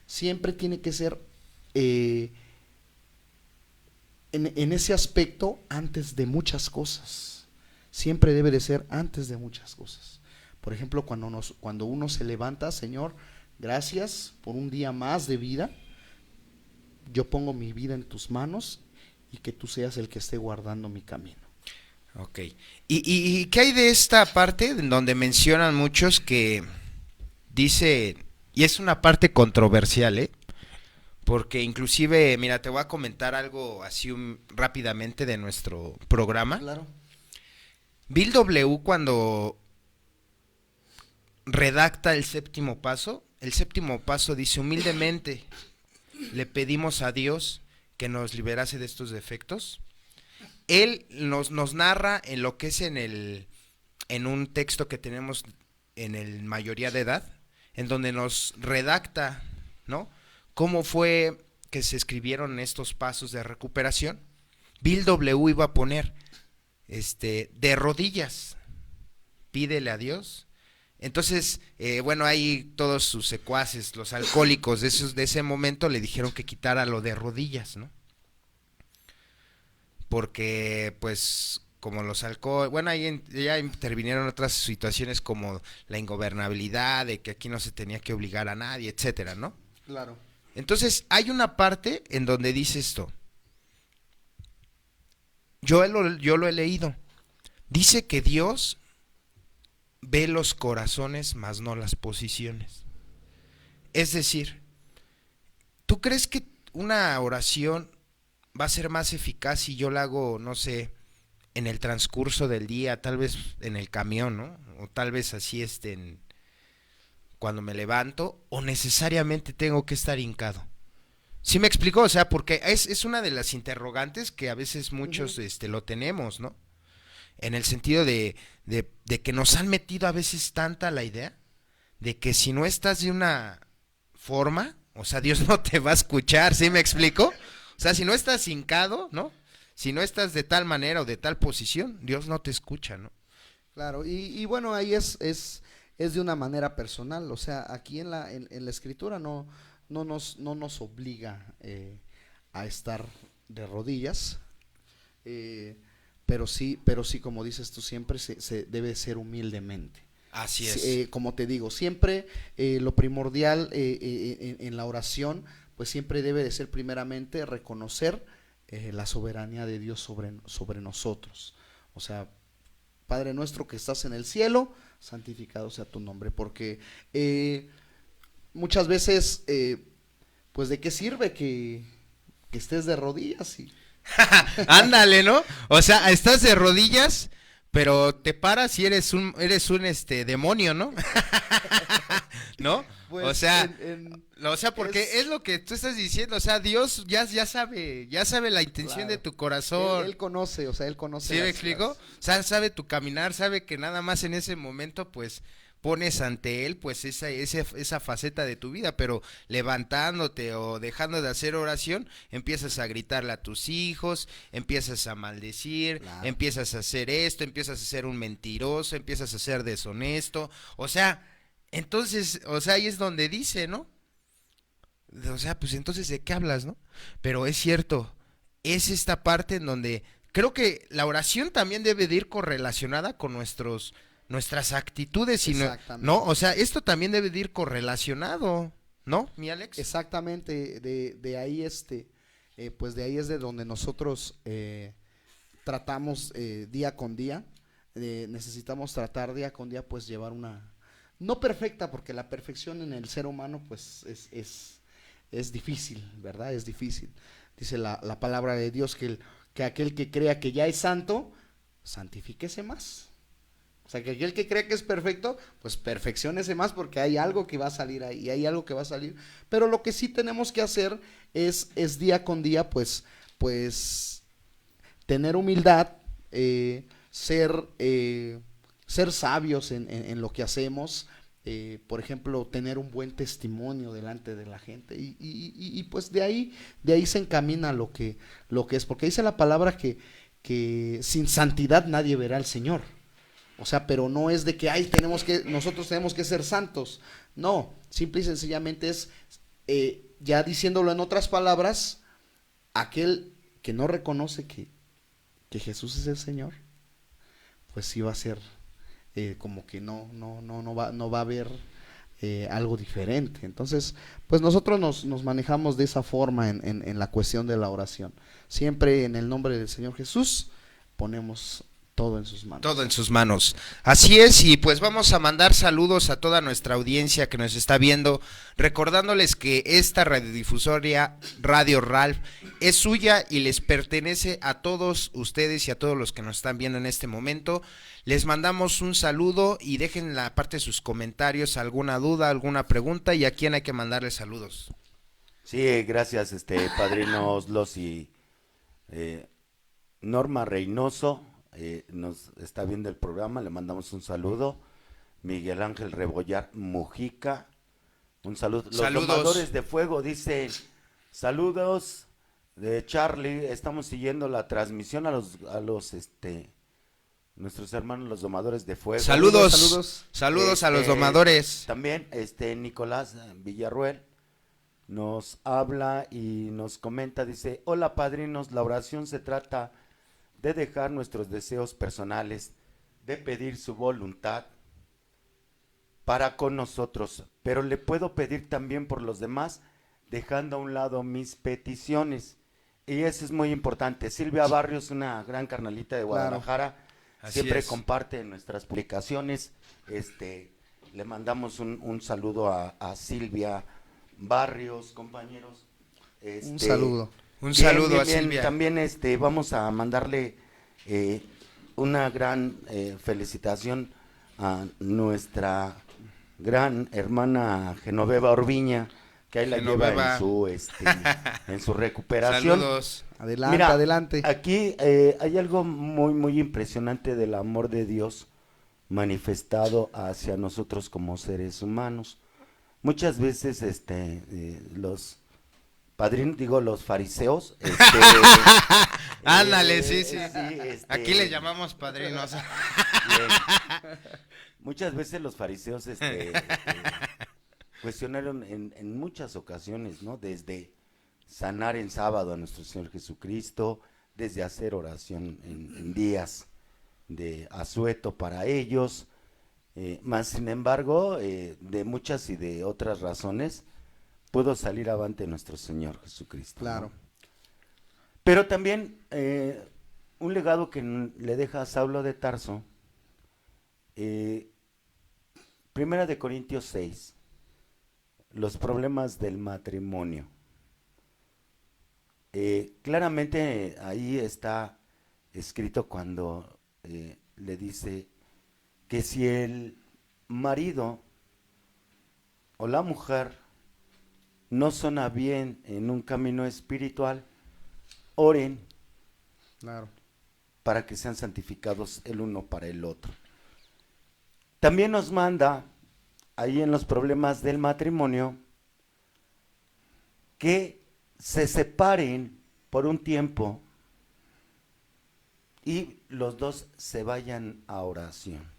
S3: siempre tiene que ser en ese aspecto antes de muchas cosas. Siempre debe de ser antes de muchas cosas. Por ejemplo, cuando uno se levanta, Señor, gracias por un día más de vida. Yo pongo mi vida en tus manos y que tú seas el que esté guardando mi camino.
S2: Ok. ¿Y qué hay de esta parte en donde mencionan muchos que dice, y es una parte controversial, ¿eh? Porque inclusive, mira, te voy a comentar algo así rápidamente de nuestro programa.
S3: Claro.
S2: Bill W. cuando redacta el séptimo paso dice, humildemente le pedimos a Dios que nos liberase de estos defectos. Él nos narra en lo que es en un texto que tenemos en el mayoría de edad, en donde nos redacta, ¿no? Cómo fue que se escribieron estos pasos de recuperación. Bill W. iba a poner, de rodillas, pídele a Dios. Entonces, bueno, ahí todos sus secuaces, los alcohólicos de ese momento le dijeron que quitara lo de rodillas, ¿no? Porque, pues, como los alcohólicos, bueno, ahí ya intervinieron otras situaciones como la ingobernabilidad, de que aquí no se tenía que obligar a nadie, etcétera, ¿no?
S3: Claro.
S2: Entonces, hay una parte en donde dice esto. Yo lo he leído. Dice que Dios ve los corazones, mas no las posiciones. Es decir, ¿tú crees que una oración va a ser más eficaz si yo la hago, no sé, en el transcurso del día, tal vez en el camión, ¿no? O tal vez así cuando me levanto, o necesariamente tengo que estar hincado? ¿Sí me explico? O sea, porque es una de las interrogantes que a veces muchos lo tenemos, ¿no? En el sentido de que nos han metido a veces tanta la idea de que si no estás de una forma, o sea, Dios no te va a escuchar, ¿sí me explico? O sea, si no estás hincado, ¿no? Si no estás de tal manera o de tal posición, Dios no te escucha, ¿no?
S3: Claro, y bueno, ahí es de una manera personal, o sea, aquí en la escritura no nos obliga a estar de rodillas, pero sí, como dices tú, siempre se debe ser humildemente.
S2: Así es.
S3: Como te digo, siempre lo primordial en la oración, pues siempre debe de ser primeramente reconocer la soberanía de Dios sobre nosotros. O sea, Padre nuestro que estás en el cielo, santificado sea tu nombre, porque muchas veces, pues de qué sirve que estés de rodillas y
S2: Ándale, ¿no? O sea, estás de rodillas, pero te paras y eres un demonio, ¿no? ¿No?
S3: Pues,
S2: o sea,
S3: en-
S2: porque es lo que tú estás diciendo, o sea, Dios ya sabe la intención de
S3: claro,
S2: tu corazón.
S3: él conoce, o sea, él conoce
S2: ¿Sí me explico? O sea, sabe tu caminar, sabe que nada más en ese momento, pues, pones ante él, pues, esa faceta de tu vida, pero levantándote o dejando de hacer oración, empiezas a gritarle a tus hijos, empiezas a maldecir,
S3: Claro.
S2: empiezas a hacer esto, empiezas a ser un mentiroso, empiezas a ser deshonesto, o sea, entonces, o sea, ahí es donde dice, ¿no? O sea, pues entonces, ¿de qué hablas, no? Pero es cierto, es esta parte en donde creo que la oración también debe de ir correlacionada con nuestras actitudes y no,
S3: Exactamente.
S2: ¿no? O sea, esto también debe de ir correlacionado, ¿no, mi Alex?
S3: Exactamente, de ahí pues de ahí es de donde nosotros tratamos día con día, necesitamos tratar día con día pues llevar una, no perfecta, porque la perfección en el ser humano pues es difícil, ¿verdad? Es difícil. Dice la palabra de Dios que aquel que crea que ya es santo, santifíquese más. O sea, que aquel que cree que es perfecto, pues perfecciónese más porque hay algo que va a salir ahí, hay algo que va a salir. Pero lo que sí tenemos que hacer es día con día, pues tener humildad, ser sabios en lo que hacemos, por ejemplo, tener un buen testimonio delante de la gente pues de ahí se encamina lo que es, porque dice la palabra que sin santidad nadie verá al Señor. O sea, pero no es de que nosotros tenemos que ser santos. No, simple y sencillamente es, ya diciéndolo en otras palabras, aquel que no reconoce que Jesús es el Señor, pues sí va a ser como que no va a haber algo diferente. Entonces, pues nosotros nos manejamos de esa forma en la cuestión de la oración. Siempre en el nombre del Señor Jesús ponemos todo en sus manos.
S2: Todo en sus manos. Así es, y pues vamos a mandar saludos a toda nuestra audiencia que nos está viendo, recordándoles que esta radiodifusoria Radio Ralph es suya y les pertenece a todos ustedes y a todos los que nos están viendo en este momento. Les mandamos un saludo y dejen en la parte de sus comentarios alguna duda, alguna pregunta y a quién hay que mandarle saludos.
S1: Sí, gracias, padrinos Los y Norma Reynoso. Nos está viendo el programa, le mandamos un saludo. Miguel Ángel Rebollar Mujica, un saludo. Los
S2: Saludos.
S1: domadores de fuego dicen, saludos de Charlie, estamos siguiendo la transmisión a los nuestros hermanos los domadores de fuego.
S2: Saludos a los domadores.
S1: También Nicolás Villarruel nos habla y nos comenta, dice, hola padrinos, la oración se trata de dejar nuestros deseos personales, de pedir su voluntad para con nosotros, pero le puedo pedir también por los demás, dejando a un lado mis peticiones. Y eso es muy importante. Silvia Barrios, una gran carnalita de Guadalajara,
S2: Así
S1: siempre
S2: es.
S1: comparte nuestras publicaciones. Le mandamos un saludo a Silvia Barrios, compañeros.
S3: Un saludo.
S2: Un saludo a Silvia.
S1: También vamos a mandarle una gran felicitación a nuestra gran hermana Genoveva Orviña, que ahí la lleva en su recuperación.
S2: Saludos.
S3: Adelante,
S1: Mira,
S3: adelante.
S1: Aquí hay algo muy, muy impresionante del amor de Dios manifestado hacia nosotros como seres humanos. Muchas veces los padrinos, digo, los fariseos,
S2: Ándale, sí.
S1: sí,
S2: Aquí les llamamos padrinos.
S1: bien. Muchas veces los fariseos cuestionaron en muchas ocasiones, ¿no? Desde sanar en sábado a nuestro Señor Jesucristo, desde hacer oración en días de asueto para ellos, más sin embargo, de muchas y de otras razones, pudo salir avante nuestro Señor Jesucristo.
S3: Claro.
S1: ¿No? Pero también un legado que le deja a Saulo de Tarso, Primera de Corintios 6, los problemas del matrimonio. Claramente ahí está escrito cuando le dice que si el marido o la mujer no suena bien en un camino espiritual, oren
S3: Claro.
S1: para que sean santificados el uno para el otro. También nos manda ahí en los problemas del matrimonio que se separen por un tiempo y los dos se vayan a oración.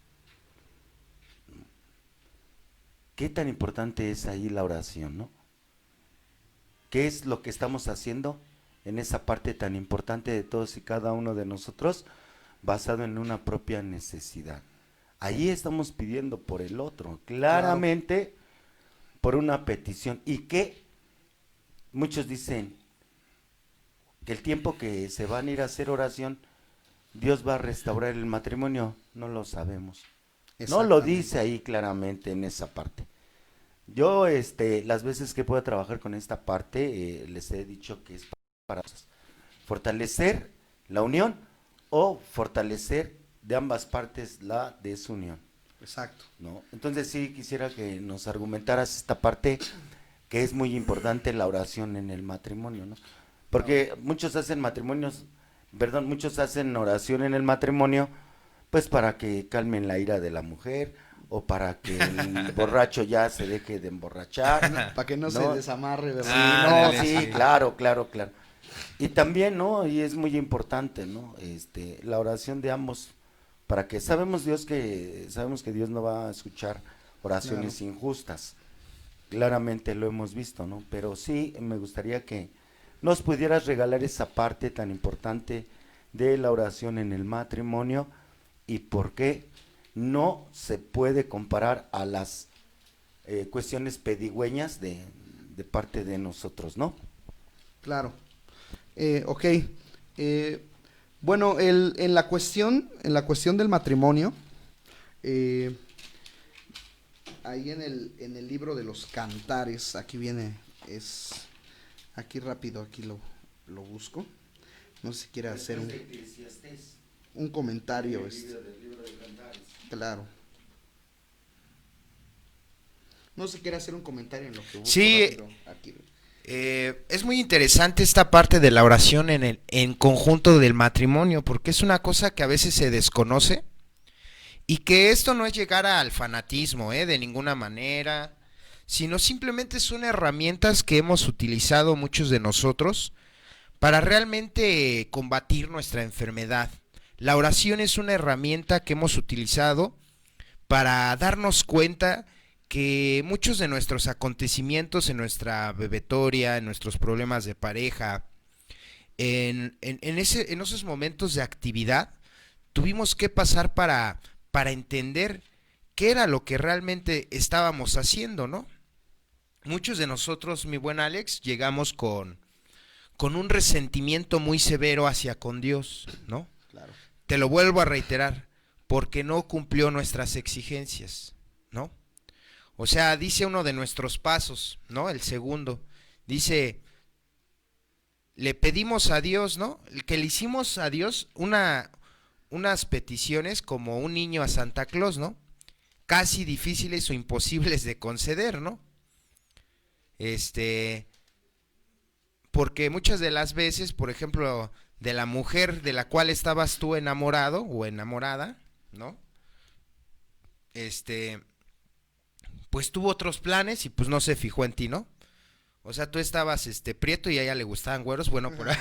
S1: ¿Qué tan importante es ahí la oración, no? ¿Qué es lo que estamos haciendo en esa parte tan importante de todos y cada uno de nosotros, basado en una propia necesidad? Ahí estamos pidiendo por el otro, claramente por una petición. Y que muchos dicen que el tiempo que se van a ir a hacer oración, Dios va a restaurar el matrimonio. No lo sabemos. No lo dice ahí claramente en esa parte. Yo, las veces que puedo trabajar con esta parte, les he dicho que es para fortalecer la unión o fortalecer de ambas partes la desunión.
S3: Exacto.
S1: ¿No? Entonces sí quisiera que nos argumentaras esta parte que es muy importante, la oración en el matrimonio, ¿no? Porque muchos hacen muchos hacen oración en el matrimonio, pues para que calmen la ira de la mujer, o para que el borracho ya se deje de emborrachar.
S3: Para que no se desamarre,
S1: Sí,
S3: ¿verdad?
S1: sí, claro. Y también, ¿no? Y es muy importante, ¿no? La oración de ambos, para que sabemos que Dios no va a escuchar oraciones injustas. Claramente lo hemos visto, ¿no? Pero sí me gustaría que nos pudieras regalar esa parte tan importante de la oración en el matrimonio y por qué no se puede comparar a las cuestiones pedigüeñas de parte de nosotros, ¿no?
S3: Claro. Ok. Bueno, en la cuestión del matrimonio, ahí en el libro de los Cantares, aquí viene, aquí rápido, aquí lo busco. No sé si quiere hacer un comentario. Claro. No sé si quiere hacer un comentario en lo que busco.
S2: Sí,
S3: rápido, aquí.
S2: Es muy interesante esta parte de la oración en conjunto del matrimonio, porque es una cosa que a veces se desconoce y que esto no es llegar al fanatismo, de ninguna manera, sino simplemente son herramientas que hemos utilizado muchos de nosotros para realmente combatir nuestra enfermedad. La oración es una herramienta que hemos utilizado para darnos cuenta que muchos de nuestros acontecimientos en nuestra bebetoria, en nuestros problemas de pareja, en esos momentos de actividad, tuvimos que pasar para entender qué era lo que realmente estábamos haciendo, ¿no? Muchos de nosotros, mi buen Alex, llegamos con un resentimiento muy severo hacia con Dios, ¿no?
S3: Claro.
S2: Te lo vuelvo a reiterar, porque no cumplió nuestras exigencias, ¿no? O sea, dice uno de nuestros pasos, ¿no? El segundo, dice, le pedimos a Dios, ¿no? Que le hicimos a Dios unas peticiones como un niño a Santa Claus, ¿no? Casi difíciles o imposibles de conceder, ¿no? Porque muchas de las veces, por ejemplo, de la mujer de la cual estabas tú enamorado o enamorada, ¿no? Pues tuvo otros planes y pues no se fijó en ti, ¿no? O sea, tú estabas prieto y a ella le gustaban güeros, bueno, pero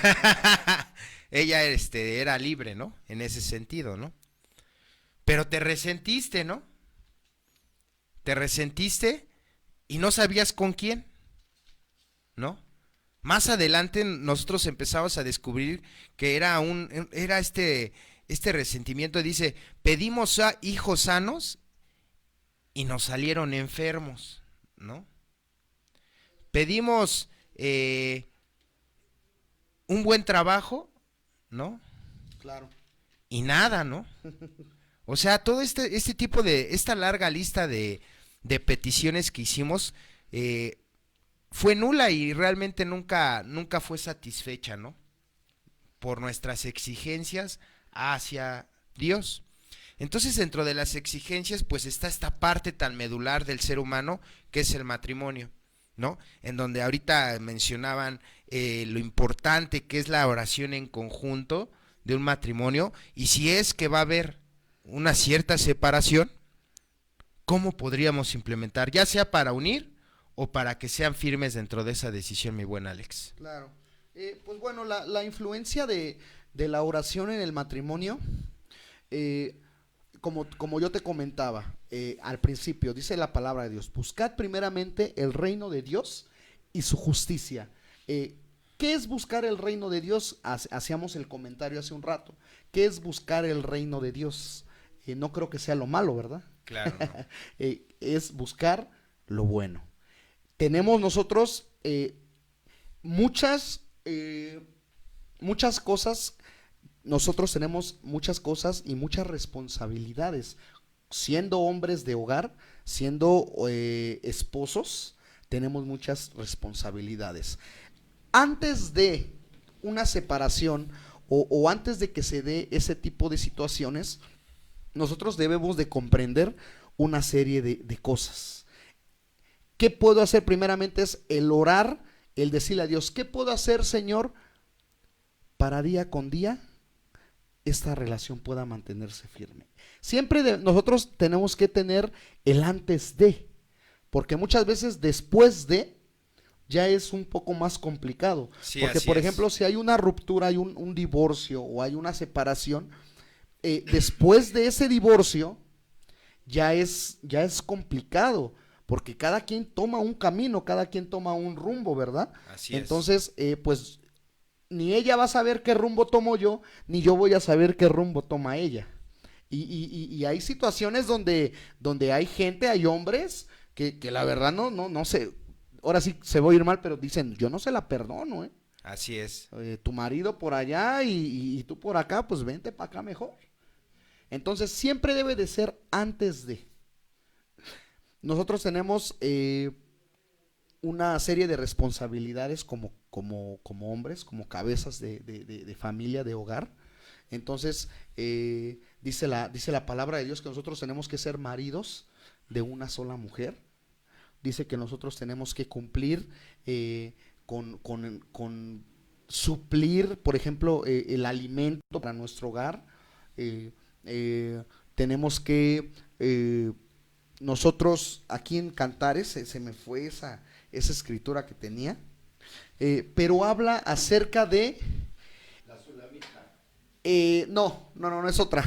S2: ella era libre, ¿no? En ese sentido, ¿no? Pero te resentiste, ¿no? Te resentiste y no sabías con quién, ¿no? Más adelante nosotros empezamos a descubrir que era este resentimiento. Dice, pedimos a hijos sanos y nos salieron enfermos, ¿no? Pedimos un buen trabajo, ¿no?
S3: Claro.
S2: Y nada, ¿no? O sea, todo este tipo esta larga lista de peticiones que hicimos, fue nula y realmente nunca fue satisfecha, ¿no? Por nuestras exigencias hacia Dios. Entonces, dentro de las exigencias, pues está esta parte tan medular del ser humano que es el matrimonio, ¿no? En donde ahorita mencionaban lo importante que es la oración en conjunto de un matrimonio, y si es que va a haber una cierta separación, ¿cómo podríamos implementar, ya sea para unir o para que sean firmes dentro de esa decisión, mi buen Alex?
S3: Claro. Pues bueno, la influencia de la oración en el matrimonio, eh, como yo te comentaba al principio, dice la palabra de Dios, buscad primeramente el reino de Dios y su justicia. ¿Qué es buscar el reino de Dios? Hacíamos el comentario hace un rato. ¿Qué es buscar el reino de Dios? No creo que sea lo malo, ¿verdad?
S2: Claro, no.
S3: Es buscar lo bueno. Tenemos nosotros muchas, muchas cosas, nosotros tenemos muchas cosas y muchas responsabilidades. Siendo hombres de hogar, siendo esposos, tenemos muchas responsabilidades. Antes de una separación o antes de que se dé ese tipo de situaciones, nosotros debemos de comprender una serie de cosas. ¿Qué puedo hacer? Primeramente es el orar, el decirle a Dios, ¿qué puedo hacer, Señor, para día con día esta relación pueda mantenerse firme? Siempre nosotros tenemos que tener el antes de, porque muchas veces después de ya es un poco más complicado.
S2: Sí,
S3: Porque,
S2: así
S3: por
S2: es.
S3: ejemplo, si hay una ruptura, hay un divorcio o hay una separación, después de ese divorcio ya es complicado, porque cada quien toma un camino, cada quien toma un rumbo, ¿verdad?
S2: Así es.
S3: Entonces, pues ni ella va a saber qué rumbo tomo yo, ni yo voy a saber qué rumbo toma ella. Y hay situaciones donde hay gente, hay hombres que la verdad no sé, ahora sí se va a ir mal, pero dicen, yo no se la perdono, ¿eh?
S2: Así es.
S3: Tu marido por allá y tú por acá, pues vente para acá mejor. Entonces siempre debe de ser antes de. Nosotros tenemos una serie de responsabilidades como hombres, como cabezas de familia, de hogar. Entonces dice la palabra de Dios que nosotros tenemos que ser maridos de una sola mujer. Dice que nosotros tenemos que cumplir con suplir, por ejemplo, el alimento para nuestro hogar. Eh, Tenemos que nosotros aquí en Cantares, se me fue esa escritura que tenía, pero habla acerca de... no es otra.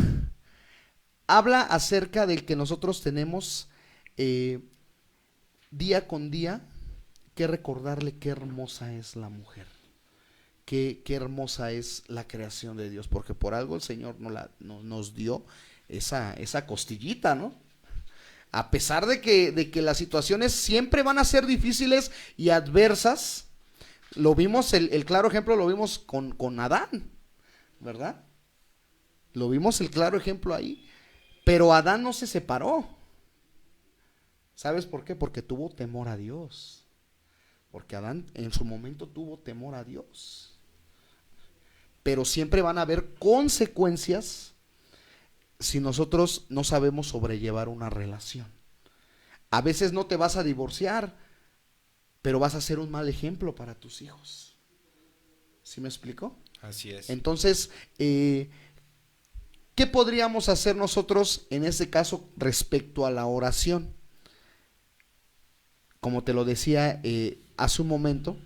S3: Habla acerca del que nosotros tenemos día con día que recordarle qué hermosa es la mujer. Qué hermosa es la creación de Dios, porque por algo el Señor nos dio esa costillita, ¿no? A pesar de que las situaciones siempre van a ser difíciles y adversas, lo vimos, el claro ejemplo lo vimos con Adán, ¿verdad? Lo vimos el claro ejemplo ahí, pero Adán no se separó. ¿Sabes por qué? Porque tuvo temor a Dios. Porque Adán en su momento tuvo temor a Dios. Pero siempre van a haber consecuencias si nosotros no sabemos sobrellevar una relación. A veces no te vas a divorciar, pero vas a ser un mal ejemplo para tus hijos. ¿Sí me explico?
S2: Así es.
S3: Entonces, ¿qué podríamos hacer nosotros en ese caso respecto a la oración? Como te lo decía hace un momento,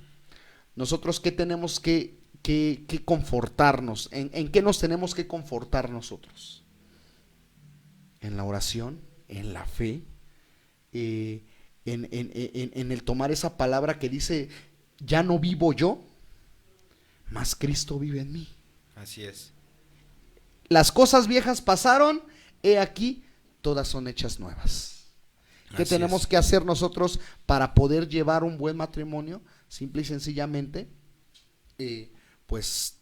S3: nosotros ¿qué tenemos que confortarnos? ¿En qué nos tenemos que confortar nosotros? En la oración, en la fe, en el tomar esa palabra que dice, ya no vivo yo, mas Cristo vive en mí.
S2: Así es.
S3: Las cosas viejas pasaron, he aquí, todas son hechas nuevas. ¿Qué
S2: Así
S3: tenemos
S2: es.
S3: que hacer nosotros para poder llevar un buen matrimonio? Simple y sencillamente, pues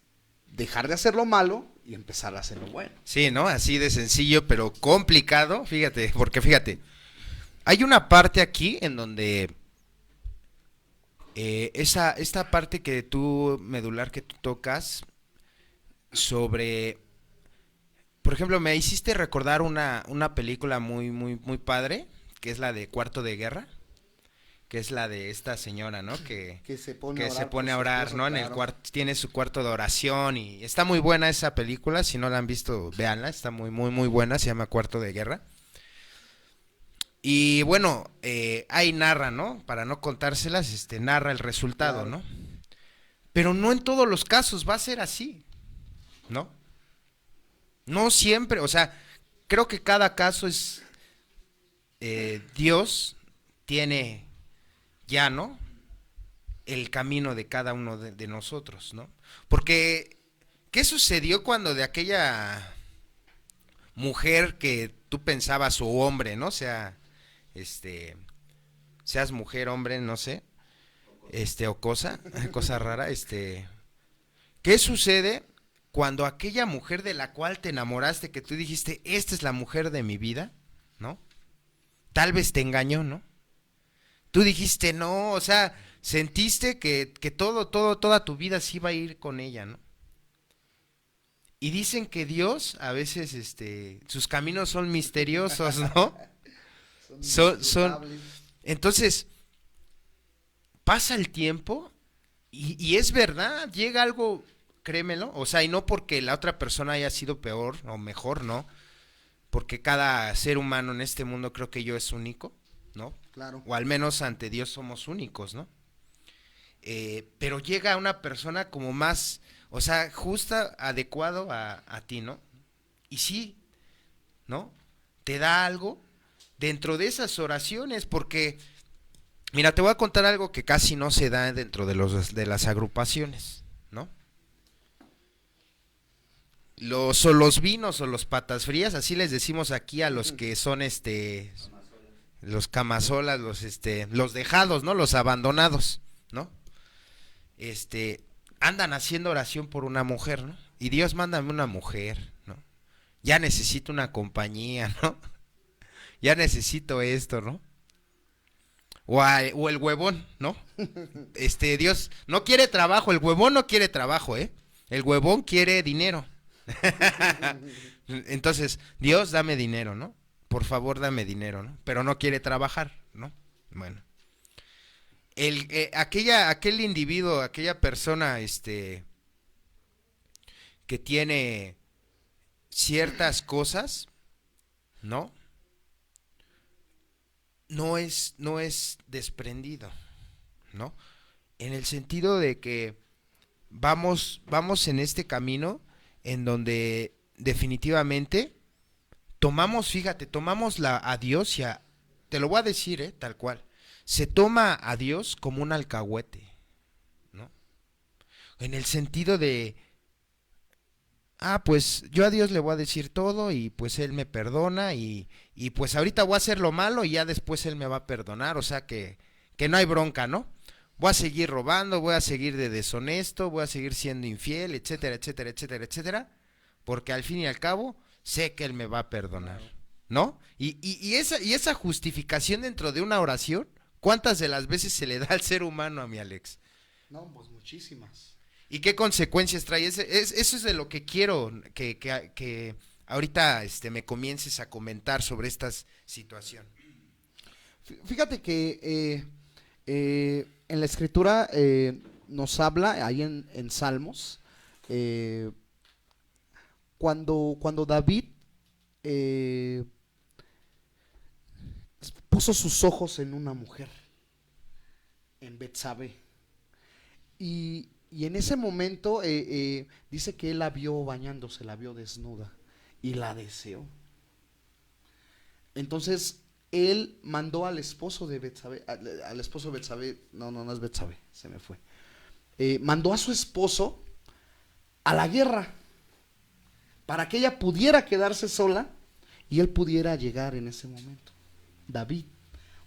S3: dejar de hacer lo malo y empezar a hacer lo bueno.
S2: Sí, ¿no? Así de sencillo, pero complicado. Fíjate, porque fíjate, hay una parte aquí en donde esta parte que medular que tú tocas sobre, Por ejemplo, me hiciste recordar una película muy padre, que es la de Cuarto de Guerra, que es la de esta señora, ¿no?
S3: Que se pone a
S2: Que se
S3: orar
S2: pone
S3: por
S2: a
S3: su
S2: orar,
S3: esposo,
S2: ¿no? En el
S3: claro.
S2: cuarto, tiene su cuarto de oración y está muy buena esa película. Si no la han visto, véanla, está muy buena, se llama Cuarto de Guerra. Y bueno, ahí narra, ¿no? Para no contárselas, narra el resultado,
S3: Claro.
S2: ¿no? Pero no en todos los casos va a ser así, ¿no? No siempre, o sea, creo que cada caso es, Dios tiene ya, ¿no? El camino de cada uno de nosotros, ¿no? Porque, ¿qué sucedió cuando de aquella mujer que tú pensabas o hombre, ¿no? Sea, seas mujer, hombre, no sé, o cosa rara, ¿qué sucede cuando aquella mujer de la cual te enamoraste, que tú dijiste, esta es la mujer de mi vida, ¿no? Tal vez te engañó, ¿no? Tú dijiste, no, o sea, sentiste que toda tu vida se iba a ir con ella, ¿no? Y dicen que Dios, a veces, sus caminos son misteriosos, ¿no?
S3: Son
S2: Son,
S3: inescrutables.
S2: entonces, pasa el tiempo y es verdad, llega algo, créemelo, o sea, y no porque la otra persona haya sido peor o mejor, ¿no? Porque cada ser humano en este mundo creo que yo es único, ¿no?
S3: Claro.
S2: O al menos ante Dios somos únicos, ¿no? Pero llega una persona como más, o sea, justa, adecuado a ti, ¿no? Y sí, ¿no? Te da algo dentro de esas oraciones, porque, mira, te voy a contar algo que casi no se da dentro de las agrupaciones, ¿no? O los vinos o los patas frías, así les decimos aquí a los que son los camasolas, los dejados, ¿no? Los abandonados, ¿no? Andan haciendo oración por una mujer, ¿no? Y Dios, mándame una mujer, ¿no? Ya necesito una compañía, ¿no? Ya necesito esto, ¿no? O el huevón, ¿no? Dios no quiere trabajo, el huevón no quiere trabajo, ¿eh? El huevón quiere dinero. Entonces, Dios, dame dinero, ¿no? Por favor, dame dinero, ¿no? Pero no quiere trabajar, ¿no? Bueno. Aquel individuo, aquella persona, que tiene ciertas cosas, ¿no? No es desprendido, ¿no? En el sentido de que vamos en este camino en donde definitivamente tomamos a Dios te lo voy a decir, tal cual, se toma a Dios como un alcahuete, ¿no? En el sentido de, pues yo a Dios le voy a decir todo y pues Él me perdona y pues ahorita voy a hacer lo malo y ya después Él me va a perdonar, o sea que no hay bronca, ¿no? Voy a seguir robando, voy a seguir de deshonesto, voy a seguir siendo infiel, etcétera, etcétera, etcétera, etcétera, porque al fin y al cabo sé que Él me va a perdonar, ¿no? Y esa justificación dentro de una oración, ¿cuántas de las veces se le da al ser humano, a mi Alex?
S3: No, pues muchísimas.
S2: ¿Y qué consecuencias trae? Eso es de lo que quiero que ahorita me comiences a comentar sobre esta situación.
S3: Fíjate que en la escritura nos habla, ahí en Salmos, eh, cuando David eh, puso sus ojos en una mujer, en Betsabé, y en ese momento dice que él la vio bañándose, la vio desnuda y la deseó. Entonces él mandó al esposo de Betsabé, al esposo de Betsabé, no es Betsabé, se me fue. Mandó a su esposo a la guerra para que ella pudiera quedarse sola y él pudiera llegar en ese momento. David,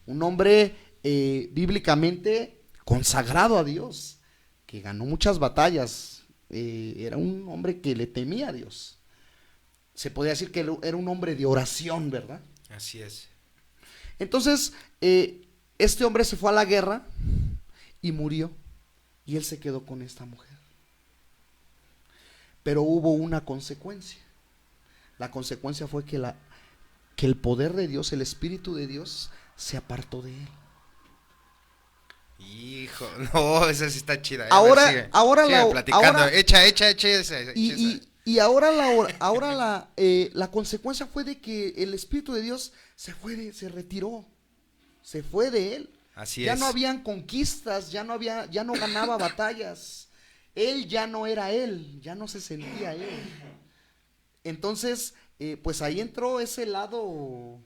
S3: un hombre bíblicamente consagrado a Dios, que ganó muchas batallas, era un hombre que le temía a Dios. Se podía decir que era un hombre de oración, ¿verdad?
S2: Así es.
S3: Entonces, este hombre se fue a la guerra y murió, y él se quedó con esta mujer. Pero hubo una consecuencia. La consecuencia fue que el poder de Dios, el Espíritu de Dios, se apartó de él.
S2: Hijo, no, esa sí está chida. A ver,
S3: Ahora,
S2: sigue,
S3: ahora
S2: sigue
S3: la,
S2: platicando.
S3: ahora,
S2: Echa esa.
S3: y ahora la consecuencia fue de que el Espíritu de Dios se retiró, se fue de él.
S2: Así
S3: Ya
S2: es.
S3: no habían conquistas, ya no ganaba batallas. Él ya no era él, ya no se sentía él. Entonces, pues ahí entró ese lado,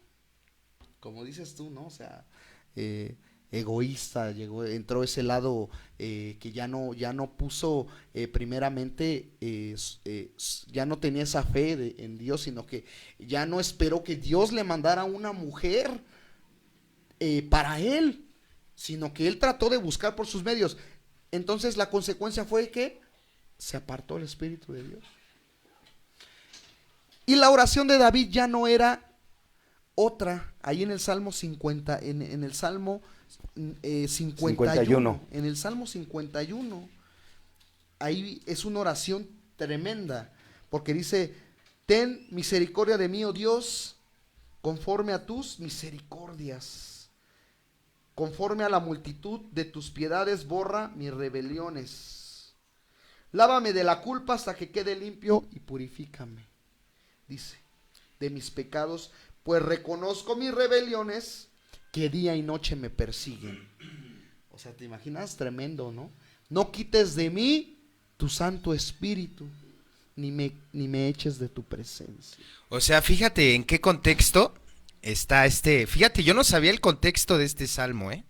S3: como dices tú, ¿no? O sea, egoísta, entró ese lado que ya no puso primeramente, ya no tenía esa fe en Dios, sino que ya no esperó que Dios le mandara una mujer para él, sino que él trató de buscar por sus medios. Entonces la consecuencia fue que se apartó el Espíritu de Dios. Y la oración de David ya no era otra, ahí en el Salmo 50, en el Salmo 51, en el Salmo 51, ahí es una oración tremenda, porque dice, ten misericordia de mí, oh Dios, conforme a tus misericordias, conforme a la multitud de tus piedades, borra mis rebeliones, lávame de la culpa hasta que quede limpio y purifícame, dice, de mis pecados, pues reconozco mis rebeliones que día y noche me persiguen. O sea, ¿te imaginas? Tremendo, ¿no? No quites de mí tu Santo Espíritu, ni me eches de tu presencia.
S2: O sea, fíjate en qué contexto está fíjate, yo no sabía el contexto de este salmo, ¿eh?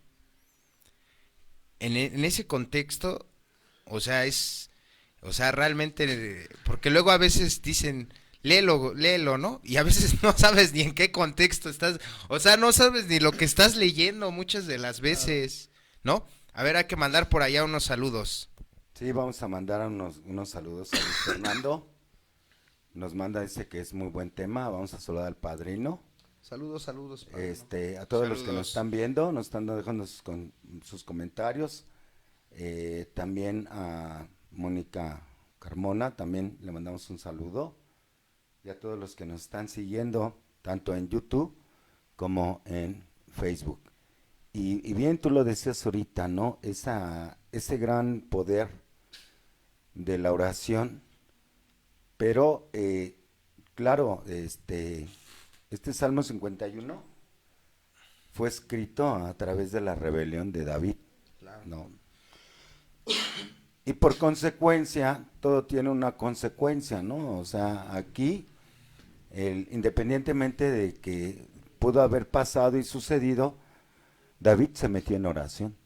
S2: En ese contexto, o sea, realmente, porque luego a veces dicen, léelo, ¿no? Y a veces no sabes ni en qué contexto estás, o sea, no sabes ni lo que estás leyendo muchas de las veces, ¿no? A ver, hay que mandar por allá unos saludos.
S1: Sí, vamos a mandar unos saludos a Luis Fernando. Nos manda, dice que es muy buen tema. Vamos a saludar al padrino.
S3: Saludos.
S1: A todos los que nos están viendo, nos están dejando sus comentarios. También a Mónica Carmona, también le mandamos un saludo. Y a todos los que nos están siguiendo, tanto en YouTube como en Facebook. Y bien, tú lo decías ahorita, ¿no? Ese gran poder de la oración, pero claro, este Salmo 51 fue escrito a través de la rebelión de David,
S3: Claro.
S1: ¿no? Y por consecuencia, todo tiene una consecuencia, ¿no? O sea, aquí, independientemente de que pudo haber pasado y sucedido, David se metió en oración.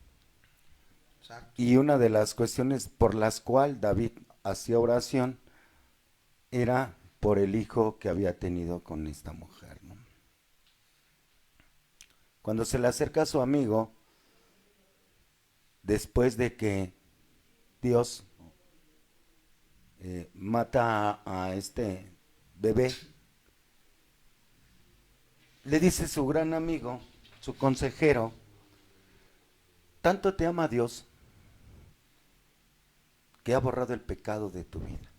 S3: Exacto.
S1: Y una de las cuestiones por las cuales David hacía oración era por el hijo que había tenido con esta mujer, ¿no? Cuando se le acerca a su amigo, después de que Dios mata a este bebé, le dice su gran amigo, su consejero, tanto te ama Dios que ha borrado el pecado de tu vida.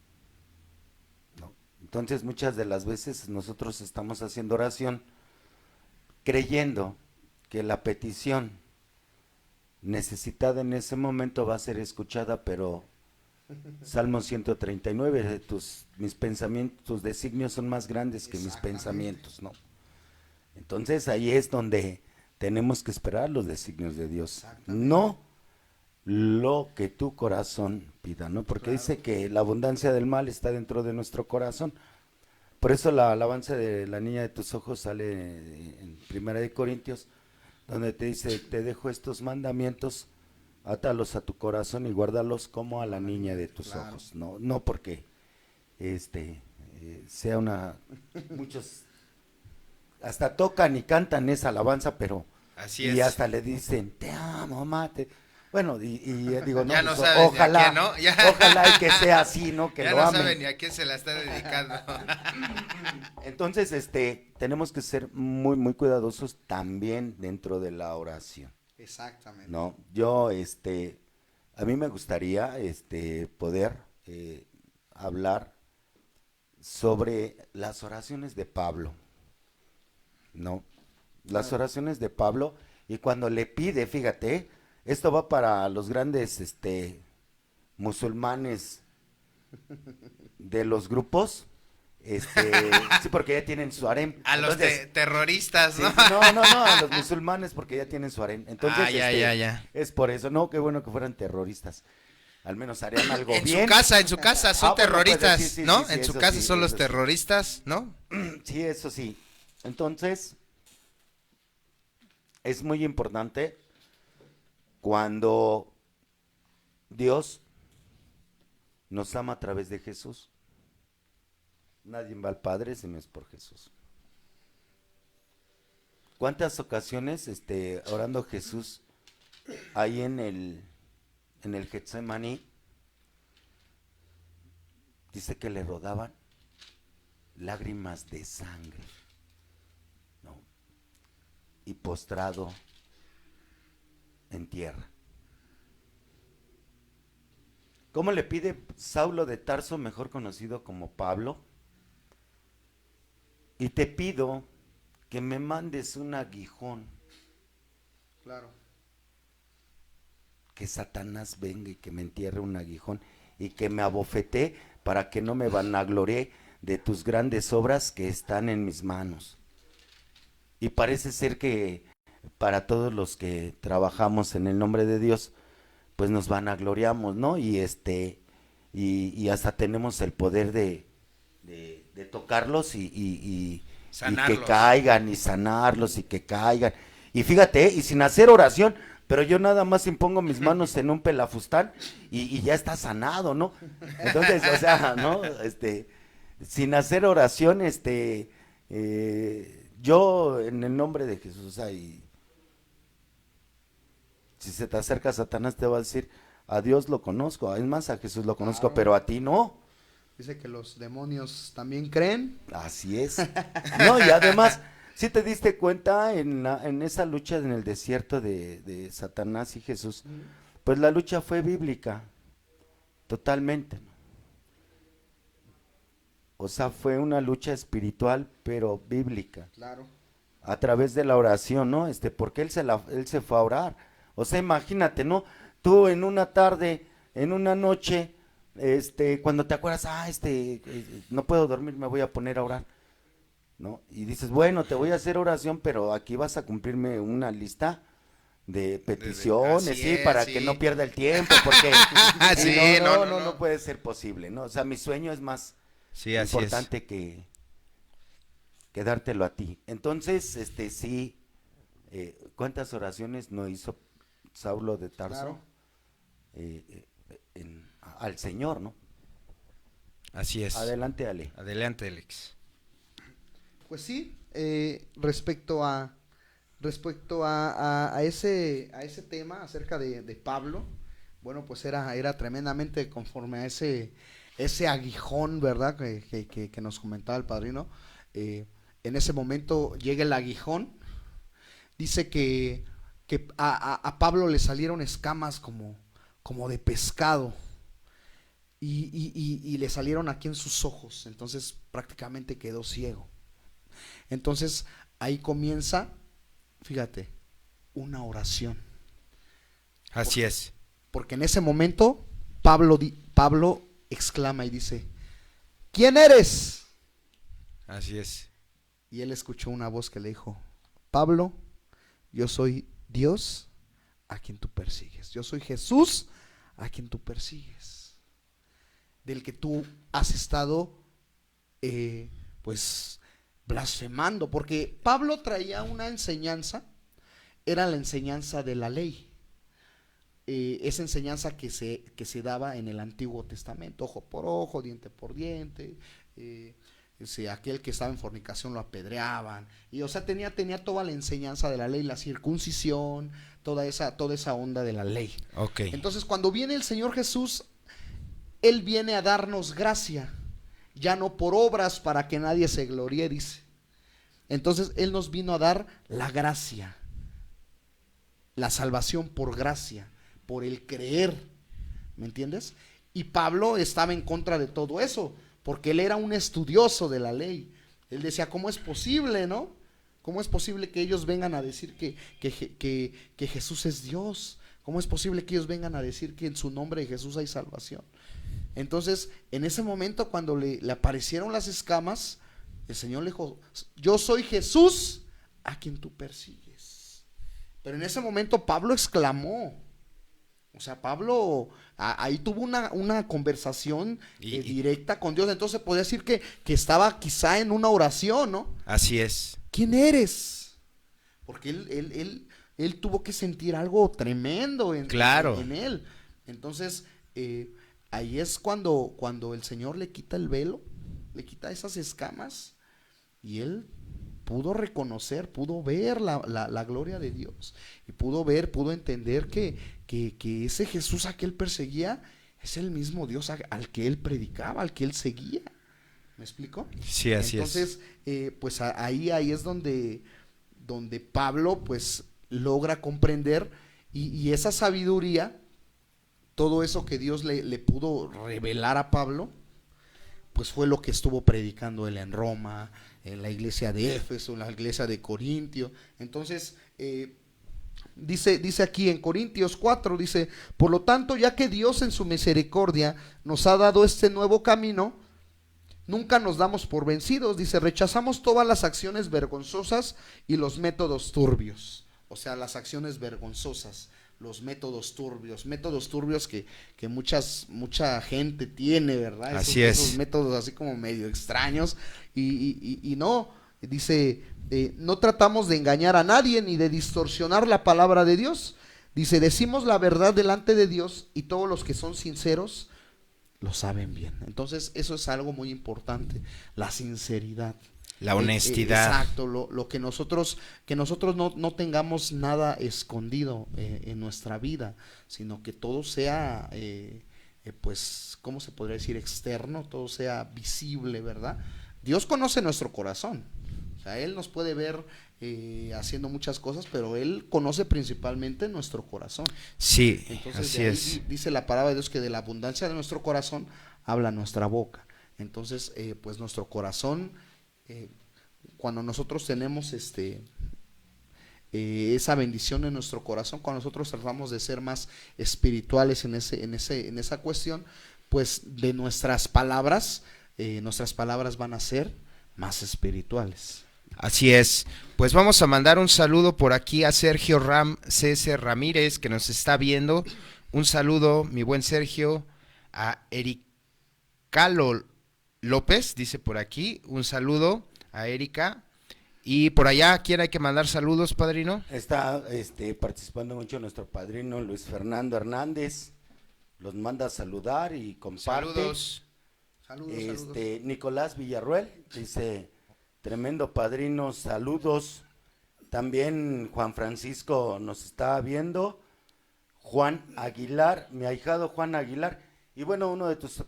S1: ¿No? Entonces muchas de las veces nosotros estamos haciendo oración creyendo que la petición necesitada en ese momento va a ser escuchada, pero Salmo 139, mis pensamientos, tus designios son más grandes que mis pensamientos, ¿no? Entonces ahí es donde tenemos que esperar los designios de Dios, no lo que tu corazón pida, ¿no? Porque dice que la abundancia del mal está dentro de nuestro corazón. Por eso la alabanza de la niña de tus ojos sale en 1 Corintios, donde te dice, te dejo estos mandamientos, átalos a tu corazón y guárdalos como a la niña de tus ojos, no porque sea muchos hasta tocan y cantan esa alabanza, pero
S2: Así
S1: y
S2: es.
S1: hasta le dicen, te amo, mamá, bueno, y digo, no,
S2: Ya no
S1: pues,
S2: sabes
S1: ojalá,
S2: ni a quién, ¿no? Ya.
S1: ojalá y que sea así, ¿no? Que
S2: ya
S1: lo
S2: no
S1: amen.
S2: sabe ni a quién se la está dedicando.
S1: Entonces, tenemos que ser muy, muy cuidadosos también dentro de la oración.
S3: Exactamente.
S1: No, yo, a mí me gustaría, poder hablar sobre las oraciones de Pablo, ¿no? Las oraciones de Pablo, y cuando le pide, fíjate, esto va para los grandes musulmanes de los grupos, sí, porque ya tienen su harem.
S2: A los
S1: Entonces,
S2: terroristas,
S1: sí,
S2: ¿no?
S1: sí, no, a los musulmanes porque ya tienen su harem. Entonces,
S2: ya.
S1: es por eso, no, qué bueno que fueran terroristas. Al menos harían algo
S2: En
S1: bien.
S2: su casa son
S1: Bueno, pues,
S2: terroristas,
S1: sí, sí,
S2: ¿no?
S1: sí, sí,
S2: En su
S1: eso
S2: casa
S1: sí,
S2: son los
S1: eso sí.
S2: terroristas, ¿no?
S1: Sí, eso sí. Entonces, es muy importante cuando Dios nos ama a través de Jesús. Nadie va al Padre si no es por Jesús. ¿Cuántas ocasiones, orando Jesús ahí en el Getsemaní, dice que le rodaban lágrimas de sangre, ¿no? Y postrado en tierra. ¿Cómo le pide Saulo de Tarso, mejor conocido como Pablo? Y te pido que me mandes un aguijón.
S3: Claro.
S1: Que Satanás venga y que me entierre un aguijón y que me abofetee para que no me vanaglorié de tus grandes obras que están en mis manos. Y parece ser que para todos los que trabajamos en el nombre de Dios, pues nos vanagloriamos, ¿no? Y y hasta tenemos el poder de tocarlos y que caigan y sanarlos y que caigan. Y fíjate, y sin hacer oración, pero yo nada más impongo mis manos en un pelafustán y ya está sanado, ¿no? Entonces, o sea, ¿no? Sin hacer oración, yo en el nombre de Jesús, o sea, y si se te acerca Satanás te va a decir, a Dios lo conozco, es más, a Jesús lo conozco,
S3: Claro.
S1: pero a ti no.
S3: Dice que los demonios también creen.
S1: Así es. No, y además, si te diste cuenta en esa lucha en el desierto de Satanás y Jesús, pues la lucha fue bíblica, totalmente, ¿no? O sea, fue una lucha espiritual, pero bíblica,
S3: Claro.
S1: a través de la oración, ¿no? Porque él se fue a orar. O sea, imagínate, ¿no? Tú en una tarde, en una noche, cuando te acuerdas, no puedo dormir, me voy a poner a orar, ¿no? Y dices, bueno, te voy a hacer oración, pero aquí vas a cumplirme una lista de peticiones, sí, para que no pierda el tiempo, porque
S2: Sí,
S1: no puede ser posible, ¿no? O sea, mi sueño es más
S2: Sí, así
S1: importante que dártelo a ti. Entonces, sí, ¿cuántas oraciones no hizo Saulo de Tarso?
S3: Claro.
S1: Al Señor, ¿no?
S2: Así es.
S1: Adelante, Ale.
S2: Adelante, Alex.
S3: Pues sí, respecto a ese tema acerca de Pablo, bueno, pues era tremendamente conforme a ese aguijón, ¿verdad? Que nos comentaba el padrino. En ese momento llega el aguijón, dice que a Pablo le salieron escamas como de pescado. Y le salieron aquí en sus ojos, entonces prácticamente quedó ciego. Entonces ahí comienza, fíjate, una oración.
S2: Así es.
S3: Porque en ese momento Pablo exclama y dice, ¿quién eres?
S2: Así es.
S3: Y él escuchó una voz que le dijo, Pablo, yo soy Dios a quien tú persigues. Yo soy Jesús a quien tú persigues. Del que tú has estado, pues, blasfemando. Porque Pablo traía una enseñanza, era la enseñanza de la ley. Esa enseñanza que se daba en el Antiguo Testamento, ojo por ojo, diente por diente, aquel que estaba en fornicación lo apedreaban, y o sea, tenía toda la enseñanza de la ley, la circuncisión, toda esa onda de la ley.
S2: Okay.
S3: Entonces, cuando viene el Señor Jesús, Él viene a darnos gracia, ya no por obras para que nadie se gloríe, dice. Entonces, Él nos vino a dar la gracia, la salvación por gracia, por el creer, ¿me entiendes? Y Pablo estaba en contra de todo eso, porque él era un estudioso de la ley. Él decía, ¿cómo es posible, no? ¿Cómo es posible que ellos vengan a decir que Jesús es Dios? ¿Cómo es posible que ellos vengan a decir que en su nombre de Jesús hay salvación? Entonces, en ese momento cuando le aparecieron las escamas, el Señor le dijo, yo soy Jesús a quien tú persigues. Pero en ese momento Pablo exclamó, o sea, Pablo ahí tuvo una conversación directa con Dios. Entonces podía decir que estaba quizá en una oración, ¿no?
S2: Así es.
S3: ¿Quién eres? Porque él tuvo que sentir algo tremendo
S2: Claro.
S3: en él. Entonces, ahí es cuando el Señor le quita el velo, le quita esas escamas, y él pudo reconocer, pudo ver la gloria de Dios, y pudo entender que ese Jesús a que él perseguía es el mismo Dios al que él predicaba, al que él seguía. ¿Me explico?
S2: Sí, así
S3: Entonces, pues ahí es donde Pablo pues logra comprender, y esa sabiduría, todo eso que Dios le pudo revelar a Pablo, pues fue lo que estuvo predicando él en Roma, en la iglesia de Éfeso, en la iglesia de Corintio. Entonces, dice aquí en Corintios 4, dice, por lo tanto, ya que Dios en su misericordia nos ha dado este nuevo camino, nunca nos damos por vencidos. Dice, rechazamos todas las acciones vergonzosas y los métodos turbios. O sea, las acciones vergonzosas, los métodos turbios que mucha gente tiene, ¿verdad?
S2: Así es.
S3: Esos métodos así como medio extraños, y no, dice, no tratamos de engañar a nadie ni de distorsionar la palabra de Dios. Dice, decimos la verdad delante de Dios, y todos los que son sinceros lo saben bien. Entonces eso es algo muy importante, la sinceridad,
S2: la honestidad.
S3: Exacto, lo que nosotros no tengamos nada escondido en nuestra vida, sino que todo sea pues, ¿cómo se podría decir? Externo, todo sea visible, ¿verdad? Dios conoce nuestro corazón, o sea, Él nos puede ver haciendo muchas cosas, pero Él conoce principalmente nuestro corazón.
S2: Sí,
S3: entonces,
S2: así es.
S3: dice la palabra de Dios que de la abundancia de nuestro corazón habla nuestra boca. Entonces, pues nuestro corazón, cuando nosotros tenemos esa bendición en nuestro corazón, cuando nosotros tratamos de ser más espirituales en esa cuestión, pues de nuestras palabras van a ser más espirituales.
S2: Así es. Pues vamos a mandar un saludo por aquí a Sergio C.S. Ramírez, que nos está viendo. Un saludo, mi buen Sergio. A Ericalo López, dice por aquí. Un saludo a Erika. Y por allá, ¿a quién hay que mandar saludos, padrino?
S1: Está participando mucho nuestro padrino Luis Fernando Hernández. Los manda a saludar y comparte.
S2: Saludos.
S3: Saludos.
S1: Nicolás Villarruel dice, tremendo padrino, saludos. También Juan Francisco nos está viendo. Juan Aguilar, mi ahijado Juan Aguilar. Y bueno, uno de tus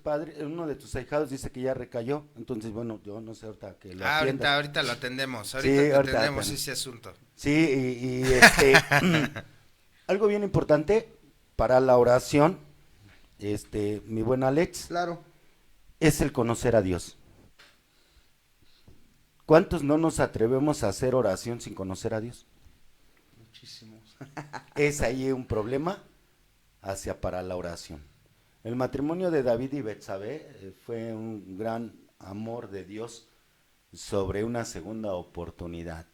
S1: ahijados dice que ya recayó. Entonces, bueno, yo no sé ahorita que lo atienda.
S2: Ahorita lo atendemos.
S1: Ahorita
S2: atendemos ese asunto.
S1: Sí, y algo bien importante para la oración, mi buen Alex.
S3: Claro.
S1: Es el conocer a Dios. ¿Cuántos no nos atrevemos a hacer oración sin conocer a Dios?
S3: Muchísimos.
S1: Es ahí un problema para la oración. El matrimonio de David y Betsabé fue un gran amor de Dios sobre una segunda oportunidad.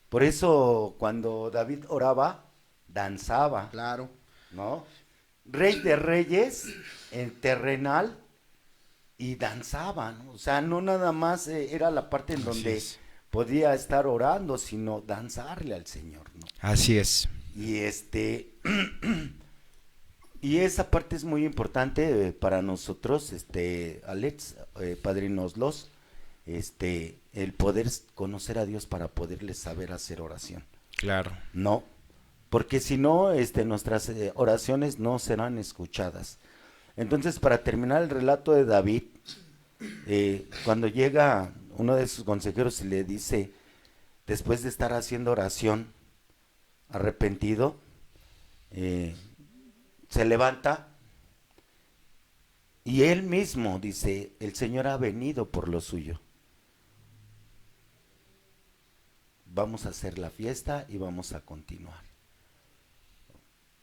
S1: Por eso cuando David oraba, danzaba.
S3: Claro.
S1: ¿No? Rey de reyes, terrenal, y danzaba, ¿no? O sea, no nada más era la parte en donde podía estar orando, sino danzarle al Señor, ¿no?
S2: Así es.
S1: Y y esa parte es muy importante para nosotros, Alex, padrinos el poder conocer a Dios para poderle saber hacer oración.
S2: Claro.
S1: No, porque si no, nuestras oraciones no serán escuchadas. Entonces, para terminar el relato de David, cuando llega uno de sus consejeros y le dice, después de estar haciendo oración, arrepentido, se levanta Y él mismo dice, el Señor ha venido por lo suyo. Vamos a hacer la fiesta y vamos a continuar.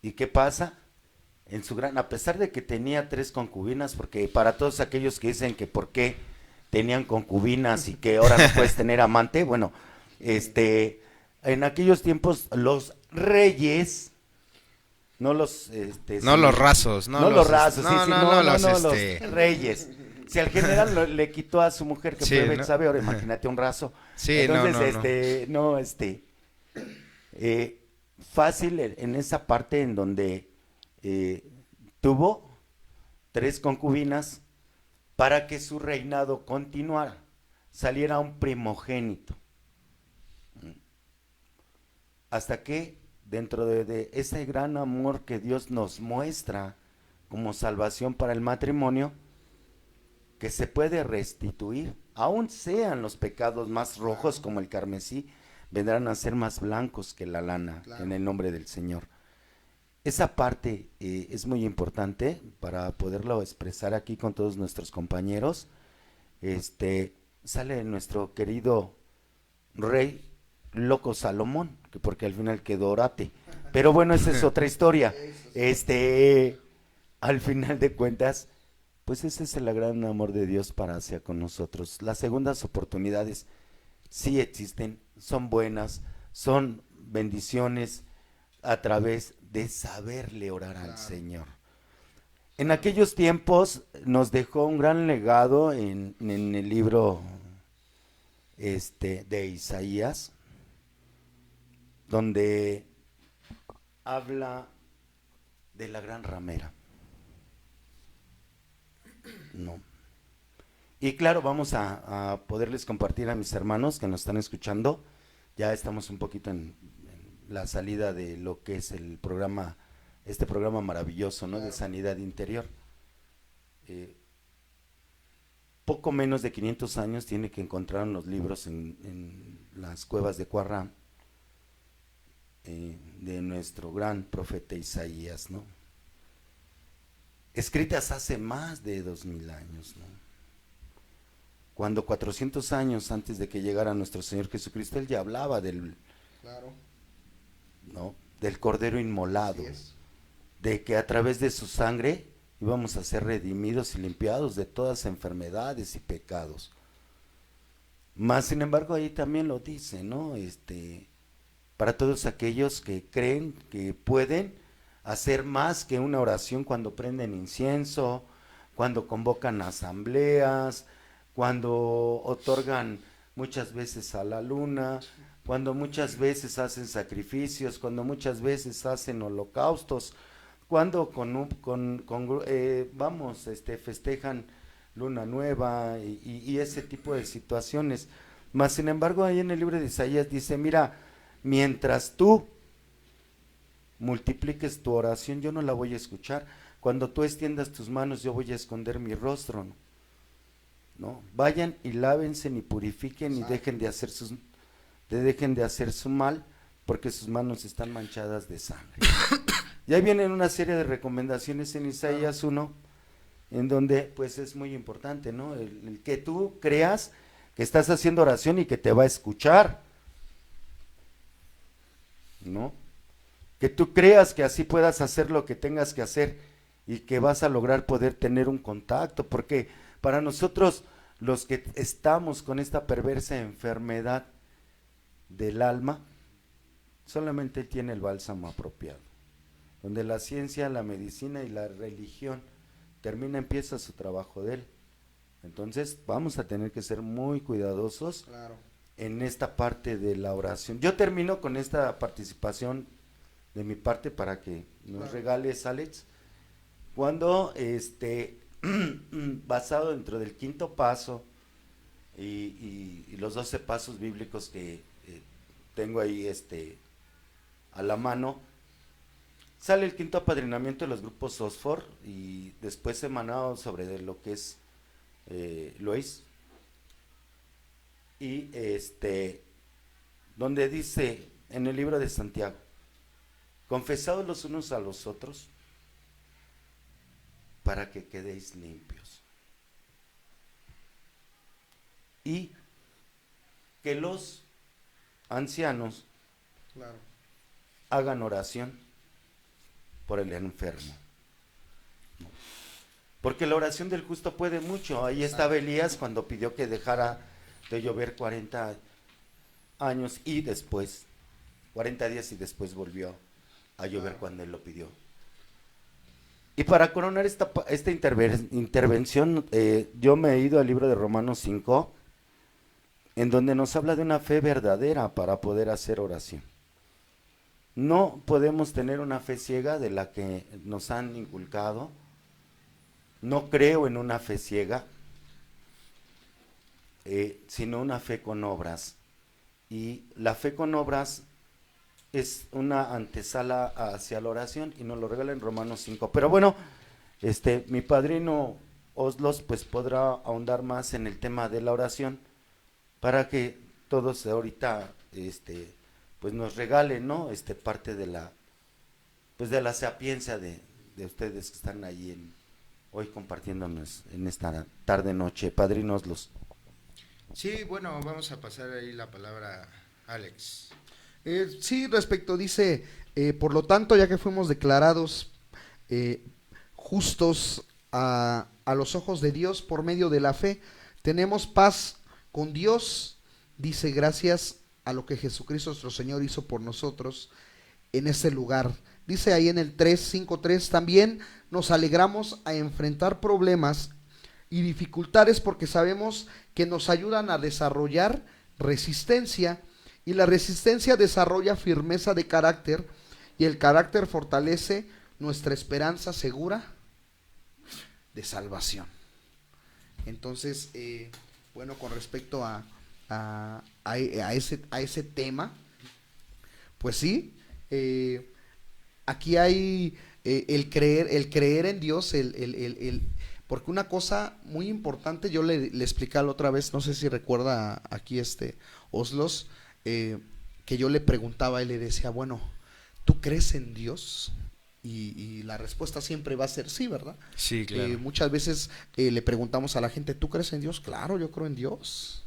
S1: ¿Y qué pasa? A pesar de que tenía 3 concubinas, porque para todos aquellos que dicen que por qué tenían concubinas y que ahora no puedes tener amante, bueno, en aquellos tiempos los reyes, no los,
S2: No los rasos,
S1: no los rasos, sí, sí, no,
S2: los,
S1: los reyes. Si al general le quitó a su mujer que
S2: Sí,
S1: fue
S2: ¿no?
S1: Betsabé, ahora imagínate un raso.
S2: Sí,
S1: Entonces, fácil en esa parte en donde tuvo 3 concubinas para que su reinado continuara, saliera un primogénito. Hasta que dentro de ese gran amor que Dios nos muestra como salvación para el matrimonio, que se puede restituir, aun sean los pecados más rojos como el carmesí, vendrán a ser más blancos que la lana, en el nombre del Señor. Esa parte es muy importante para poderlo expresar aquí con todos nuestros compañeros. Sale nuestro querido rey loco Salomón, porque al final quedó orate. Pero bueno, esa es otra historia. Al final de cuentas, pues ese es el gran amor de Dios para hacia con nosotros. Las segundas oportunidades sí existen, son buenas, son bendiciones a través de saberle orar al Señor. En aquellos tiempos nos dejó un gran legado en el libro de Isaías, donde habla de la gran ramera. No. Y claro, vamos a poderles compartir a mis hermanos que nos están escuchando. Ya estamos un poquito en la salida de lo que es el programa, este programa maravilloso, ¿no? De sanidad interior. Poco menos de 500 años tiene que encontrar los libros en las cuevas de Qumran, de nuestro gran profeta Isaías, ¿no? Escritas hace más de 2000 años, ¿no? Cuando 400 años antes de que llegara nuestro Señor Jesucristo, Él ya hablaba ¿no? Del Cordero inmolado, de que a través de su sangre íbamos a ser redimidos y limpiados de todas enfermedades y pecados. Más sin embargo, ahí también lo dice, ¿no? Para todos aquellos que creen que pueden hacer más que una oración cuando prenden incienso, cuando convocan asambleas, cuando otorgan muchas veces a la luna, cuando muchas veces hacen sacrificios, cuando muchas veces hacen holocaustos, cuando festejan luna nueva y ese tipo de situaciones. Mas sin embargo, ahí en el libro de Isaías dice, mira, mientras tú multipliques tu oración, yo no la voy a escuchar. Cuando tú extiendas tus manos, yo voy a esconder mi rostro, ¿no? Vayan y lávense y purifiquen y dejen de hacer su mal, porque sus manos están manchadas de sangre. Y ahí vienen una serie de recomendaciones en Isaías 1, en donde pues es muy importante, ¿no? El que tú creas que estás haciendo oración y que te va a escuchar, ¿no? Que tú creas que así puedas hacer lo que tengas que hacer y que vas a lograr poder tener un contacto, porque para nosotros los que estamos con esta perversa enfermedad del alma, solamente tiene el bálsamo apropiado, donde la ciencia, la medicina y la religión empieza su trabajo de él. Entonces vamos a tener que ser muy cuidadosos en esta parte de la oración. Yo termino con esta participación de mi parte para que nos regales, Alex, cuando basado dentro del 5.º paso y los 12 pasos bíblicos que tengo ahí a la mano, sale el 5.º apadrinamiento de los grupos Osfor y después emanado sobre de lo que es Lois, y donde dice en el libro de Santiago, confesados los unos a los otros para que quedéis limpios. Y que los ancianos
S3: Claro.
S1: hagan oración por el enfermo. Porque la oración del justo puede mucho. Ahí estaba Elías cuando pidió que dejara de llover 40 años y después, 40 días y después volvió a llover cuando él lo pidió. Y para coronar esta intervención, yo me he ido al libro de Romanos 5, en donde nos habla de una fe verdadera para poder hacer oración. No podemos tener una fe ciega de la que nos han inculcado. No creo en una fe ciega, sino una fe con obras. Y la fe con obras es una antesala hacia la oración y nos lo regala en Romanos 5. Pero bueno, mi padrino Oslos pues podrá ahondar más en el tema de la oración para que todos ahorita pues nos regalen, ¿no? Parte de la pues de la sapiencia de ustedes que están ahí hoy compartiéndonos en esta tarde noche. Padrino Oslos.
S2: Sí, bueno, vamos a pasar ahí la palabra a Alex.
S3: Sí, respecto, dice, por lo tanto, ya que fuimos declarados justos a los ojos de Dios por medio de la fe, tenemos paz con Dios, dice, gracias a lo que Jesucristo nuestro Señor hizo por nosotros en este lugar. Dice ahí en el 3:5:3, también nos alegramos a enfrentar problemas y dificultades porque sabemos que nos ayudan a desarrollar resistencia, y la resistencia desarrolla firmeza de carácter, y el carácter fortalece nuestra esperanza segura de salvación. Entonces, bueno, con respecto a ese tema, pues sí, aquí hay el creer en Dios, porque una cosa muy importante, yo le expliqué la otra vez, no sé si recuerda aquí Oslos, que yo le preguntaba y le decía, bueno, ¿tú crees en Dios? Y la respuesta siempre va a ser sí, ¿verdad?
S2: Sí, claro.
S3: Muchas veces le preguntamos a la gente, ¿tú crees en Dios? Claro, yo creo en Dios.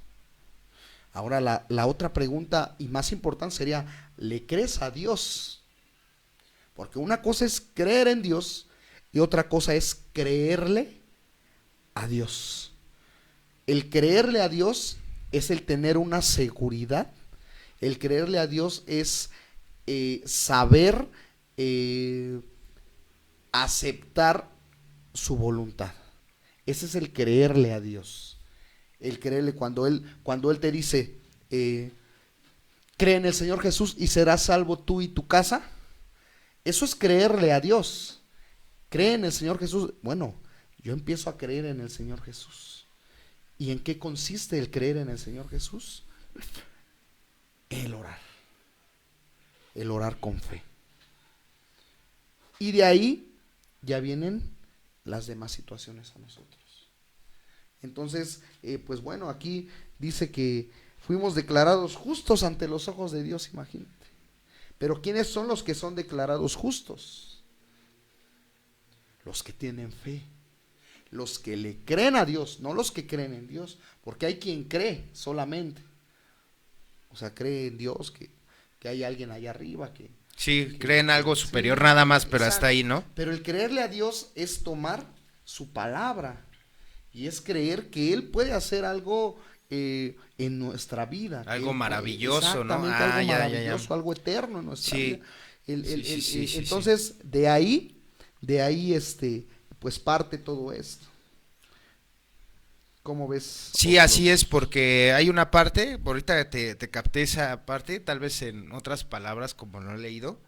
S3: Ahora la otra pregunta y más importante sería, ¿le crees a Dios? Porque una cosa es creer en Dios y otra cosa es creerle a Dios. El creerle a Dios es el tener una seguridad. El creerle a Dios es saber aceptar su voluntad. Ese es el creerle a Dios. El creerle cuando él te dice, cree en el Señor Jesús y serás salvo tú y tu casa. Eso es creerle a Dios. Cree en el Señor Jesús. Bueno, yo empiezo a creer en el Señor Jesús. ¿Y en qué consiste el creer en el Señor Jesús? El orar. El orar con fe. Y de ahí ya vienen las demás situaciones a nosotros. Entonces, pues bueno, aquí dice que fuimos declarados justos ante los ojos de Dios, imagínate. Pero ¿quiénes son los que son declarados justos? Los que tienen fe. Los que le creen a Dios, no los que creen en Dios. Porque hay quien cree solamente. O sea, cree en Dios, que hay alguien allá arriba que...
S2: Sí, creen algo superior nada más, pero
S3: exacto.
S2: hasta ahí, ¿no?
S3: Pero el creerle a Dios es tomar su palabra. Y es creer que Él puede hacer algo en nuestra vida.
S2: Algo
S3: Él,
S2: maravilloso, ¿no?
S3: Algo maravilloso, algo eterno en nuestra vida. Entonces, de ahí, pues parte todo esto. ¿Cómo ves?
S2: Sí, así es, porque hay una parte, ahorita te capté esa parte, tal vez en otras palabras, como no he leído,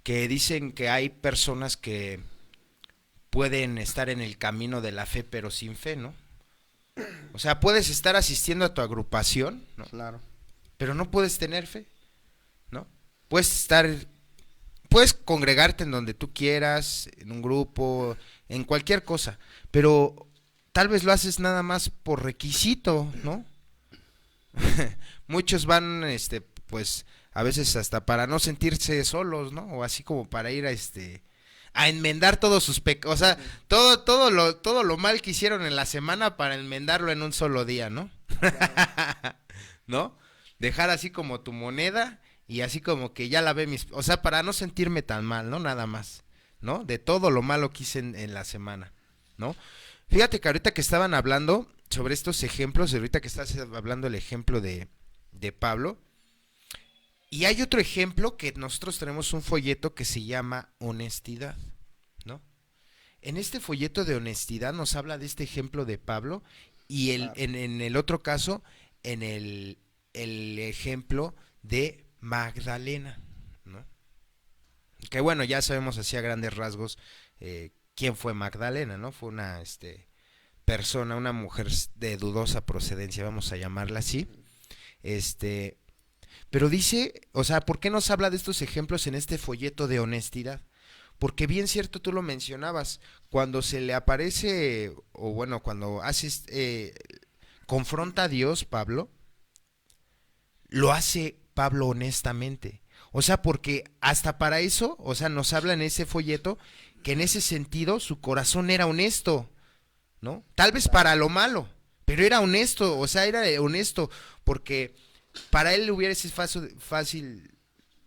S2: que dicen que hay personas que pueden estar en el camino de la fe, pero sin fe, ¿no? O sea, puedes estar asistiendo a tu agrupación, ¿no?
S3: Claro.
S2: Pero no puedes tener fe, ¿no? Puedes congregarte en donde tú quieras, en un grupo, en cualquier cosa, pero tal vez lo haces nada más por requisito, ¿no? Muchos van, pues, a veces hasta para no sentirse solos, ¿no? O así como para ir a enmendar todos sus pecados, o sea, todo lo mal que hicieron en la semana para enmendarlo en un solo día, ¿no?
S3: Claro.
S2: ¿No? Dejar así como tu moneda y así como que ya lavé mis, o sea, para no sentirme tan mal, ¿no? Nada más, ¿no? De todo lo malo que hice en la semana, ¿no? Fíjate que ahorita que estaban hablando sobre estos ejemplos, ahorita que estás hablando el ejemplo de Pablo, y hay otro ejemplo que nosotros tenemos un folleto que se llama honestidad, ¿no? En este folleto de honestidad nos habla de este ejemplo de Pablo y
S3: Claro.
S2: en el otro caso, en el ejemplo de Magdalena, ¿no? Que bueno, ya sabemos así a grandes rasgos quién fue Magdalena, ¿no? Fue una persona, una mujer de dudosa procedencia, vamos a llamarla así. Este, pero dice, o sea, ¿por qué nos habla de estos ejemplos en este folleto de honestidad? Porque bien cierto tú lo mencionabas, cuando se le aparece, o bueno, cuando haces, confronta a Dios, Pablo, lo hace Pablo honestamente. O sea, porque hasta para eso, o sea, nos habla en ese folleto que en ese sentido su corazón era honesto, ¿no? Tal vez para lo malo, pero era honesto, o sea, era honesto, porque para él hubiera sido fácil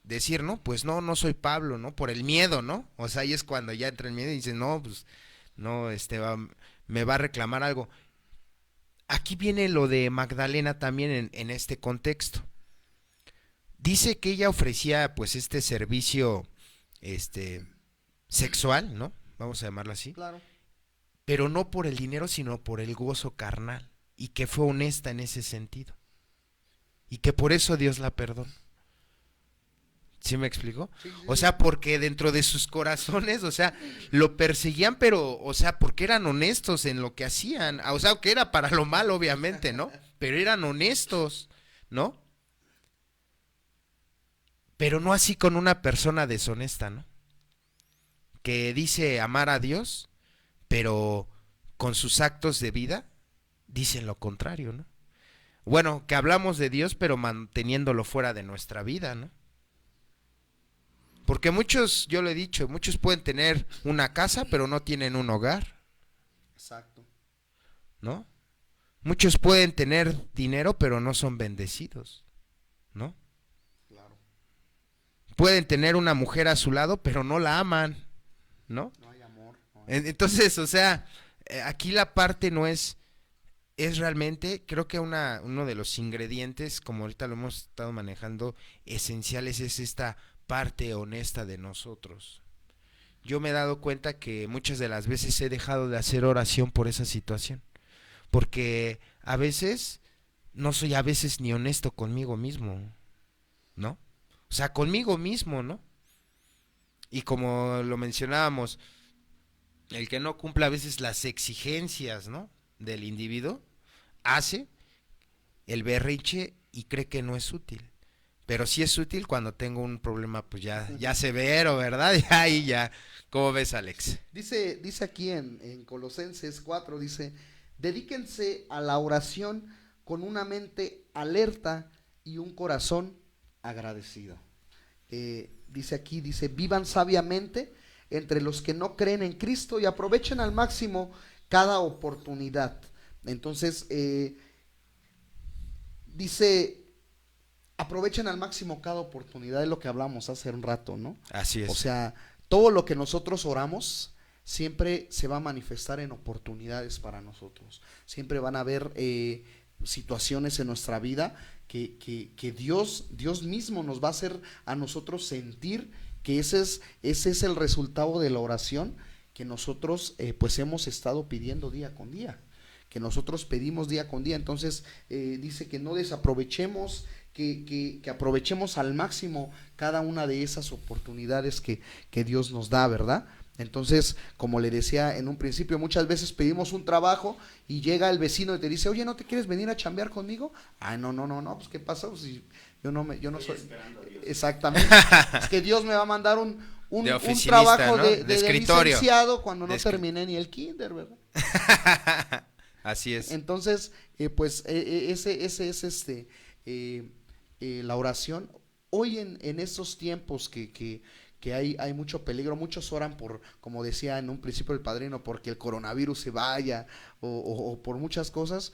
S2: decir, ¿no? Pues no, no soy Pablo, ¿no? Por el miedo, ¿no? O sea, ahí es cuando ya entra el miedo y dice, no, pues, no, me va a reclamar algo. Aquí viene lo de Magdalena también en este contexto. Dice que ella ofrecía, pues, este servicio, este, sexual, ¿no? Vamos a llamarlo así.
S3: Claro.
S2: Pero no por el dinero, sino por el gozo carnal. Y que fue honesta en ese sentido. Y que por eso Dios la perdonó. ¿Sí me explico?
S3: Sí, sí,
S2: O
S3: sí.
S2: sea, porque dentro de sus corazones, o sea, lo perseguían, pero, o sea, porque eran honestos en lo que hacían. O sea, que era para lo malo, obviamente, ¿no? Pero eran honestos, ¿no? Pero no así con una persona deshonesta, ¿no? Que dice amar a Dios, pero con sus actos de vida dicen lo contrario, ¿no? Bueno, que hablamos de Dios, pero manteniéndolo fuera de nuestra vida, ¿no? Porque muchos, yo lo he dicho, muchos pueden tener una casa, pero no tienen un hogar,
S3: Exacto.
S2: ¿no? Muchos pueden tener dinero, pero no son bendecidos, ¿no?
S3: Claro.
S2: Pueden tener una mujer a su lado, pero no la aman, ¿no?
S3: No hay amor. No hay...
S2: Entonces, o sea, aquí la parte no es realmente, creo que uno de los ingredientes, como ahorita lo hemos estado manejando, esenciales es esta parte honesta de nosotros. Yo me he dado cuenta que muchas de las veces he dejado de hacer oración por esa situación, porque a veces no soy a veces ni honesto conmigo mismo, ¿no? O sea, conmigo mismo, ¿no? Y como lo mencionábamos, el que no cumple a veces las exigencias, ¿no? Del individuo, hace el berrinche y cree que no es útil. Pero sí es útil cuando tengo un problema, pues ya severo, ¿verdad? Ya ahí ya. ¿Cómo ves, Alex?
S3: Dice aquí en Colosenses 4, dice, dedíquense a la oración con una mente alerta y un corazón agradecido. Dice aquí, dice, vivan sabiamente entre los que no creen en Cristo y aprovechen al máximo cada oportunidad. Entonces, dice, aprovechen al máximo cada oportunidad, es lo que hablamos hace un rato, ¿no?
S2: Así
S3: O
S2: es.
S3: sea, todo lo que nosotros oramos siempre se va a manifestar en oportunidades para nosotros. Siempre van a haber situaciones en nuestra vida que Dios mismo nos va a hacer a nosotros sentir que ese es el resultado de la oración que nosotros pues hemos estado pidiendo día con día, que nosotros pedimos día con día. Entonces dice que no desaprovechemos, que aprovechemos al máximo cada una de esas oportunidades que Dios nos da, ¿verdad? Entonces, como le decía en un principio, muchas veces pedimos un trabajo y llega el vecino y te dice, oye, ¿no te quieres venir a chambear conmigo? Ah, no, pues ¿qué pasa? Pues, si yo no soy... Exactamente. Es que Dios me va a mandar
S2: De
S3: un
S2: oficinista,
S3: trabajo
S2: ¿no? De
S3: de
S2: escritorio.
S3: licenciado cuando no
S2: De escri-
S3: terminé ni el kinder, ¿verdad?
S2: Así es.
S3: Entonces, pues ese es la oración. Hoy en estos tiempos que que hay mucho peligro. Muchos oran por, como decía en un principio el padrino, porque el coronavirus se vaya o por muchas cosas.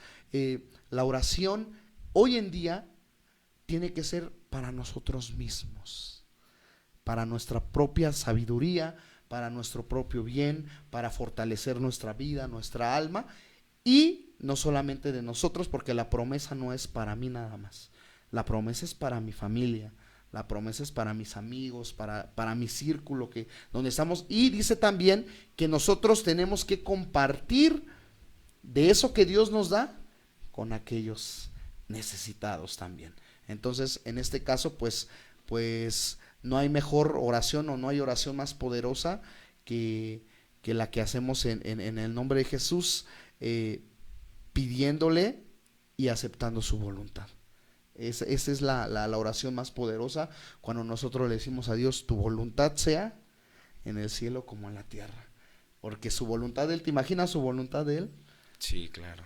S3: La oración hoy en día tiene que ser para nosotros mismos, para nuestra propia sabiduría, para nuestro propio bien, para fortalecer nuestra vida, nuestra alma, y no solamente de nosotros, porque la promesa no es para mí nada más, la promesa es para mi familia, la promesa es para mis amigos, para mi círculo donde estamos, y dice también que nosotros tenemos que compartir de eso que Dios nos da con aquellos necesitados también. Entonces, en este caso, pues no hay mejor oración o no hay oración más poderosa que la que hacemos en el nombre de Jesús, pidiéndole y aceptando su voluntad. Esa es la oración más poderosa, cuando nosotros le decimos a Dios, tu voluntad sea en el cielo como en la tierra. Porque su voluntad de Él, ¿te imaginas su voluntad de Él?
S2: Sí, claro.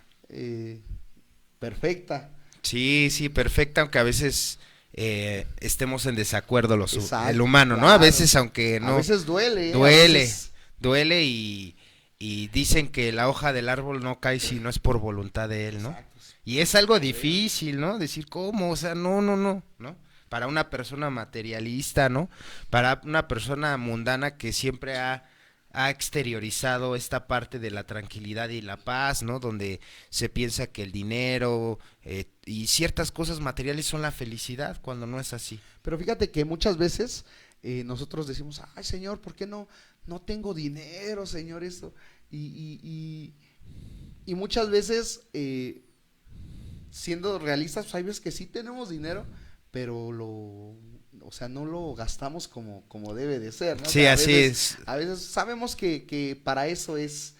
S3: Perfecta.
S2: Sí, perfecta, aunque a veces estemos en desacuerdo
S3: Exacto,
S2: el humano, ¿no?
S3: claro.
S2: A veces, aunque no.
S3: A veces duele.
S2: Duele y dicen que la hoja del árbol no cae si no es por voluntad de él, ¿no?
S3: Exacto.
S2: Y es algo difícil, ¿no? Decir, ¿cómo? O sea, no. Para una persona materialista, ¿no? Para una persona mundana que siempre ha exteriorizado esta parte de la tranquilidad y la paz, ¿no? Donde se piensa que el dinero y ciertas cosas materiales son la felicidad, cuando no es así.
S3: Pero fíjate que muchas veces nosotros decimos, ay Señor, ¿por qué no tengo dinero, Señor? Esto. Y muchas veces, siendo realistas, pues hay veces que sí tenemos dinero, pero no lo gastamos como debe de ser, ¿no?
S2: Sí,
S3: O sea,
S2: así es.
S3: A veces sabemos que para eso es,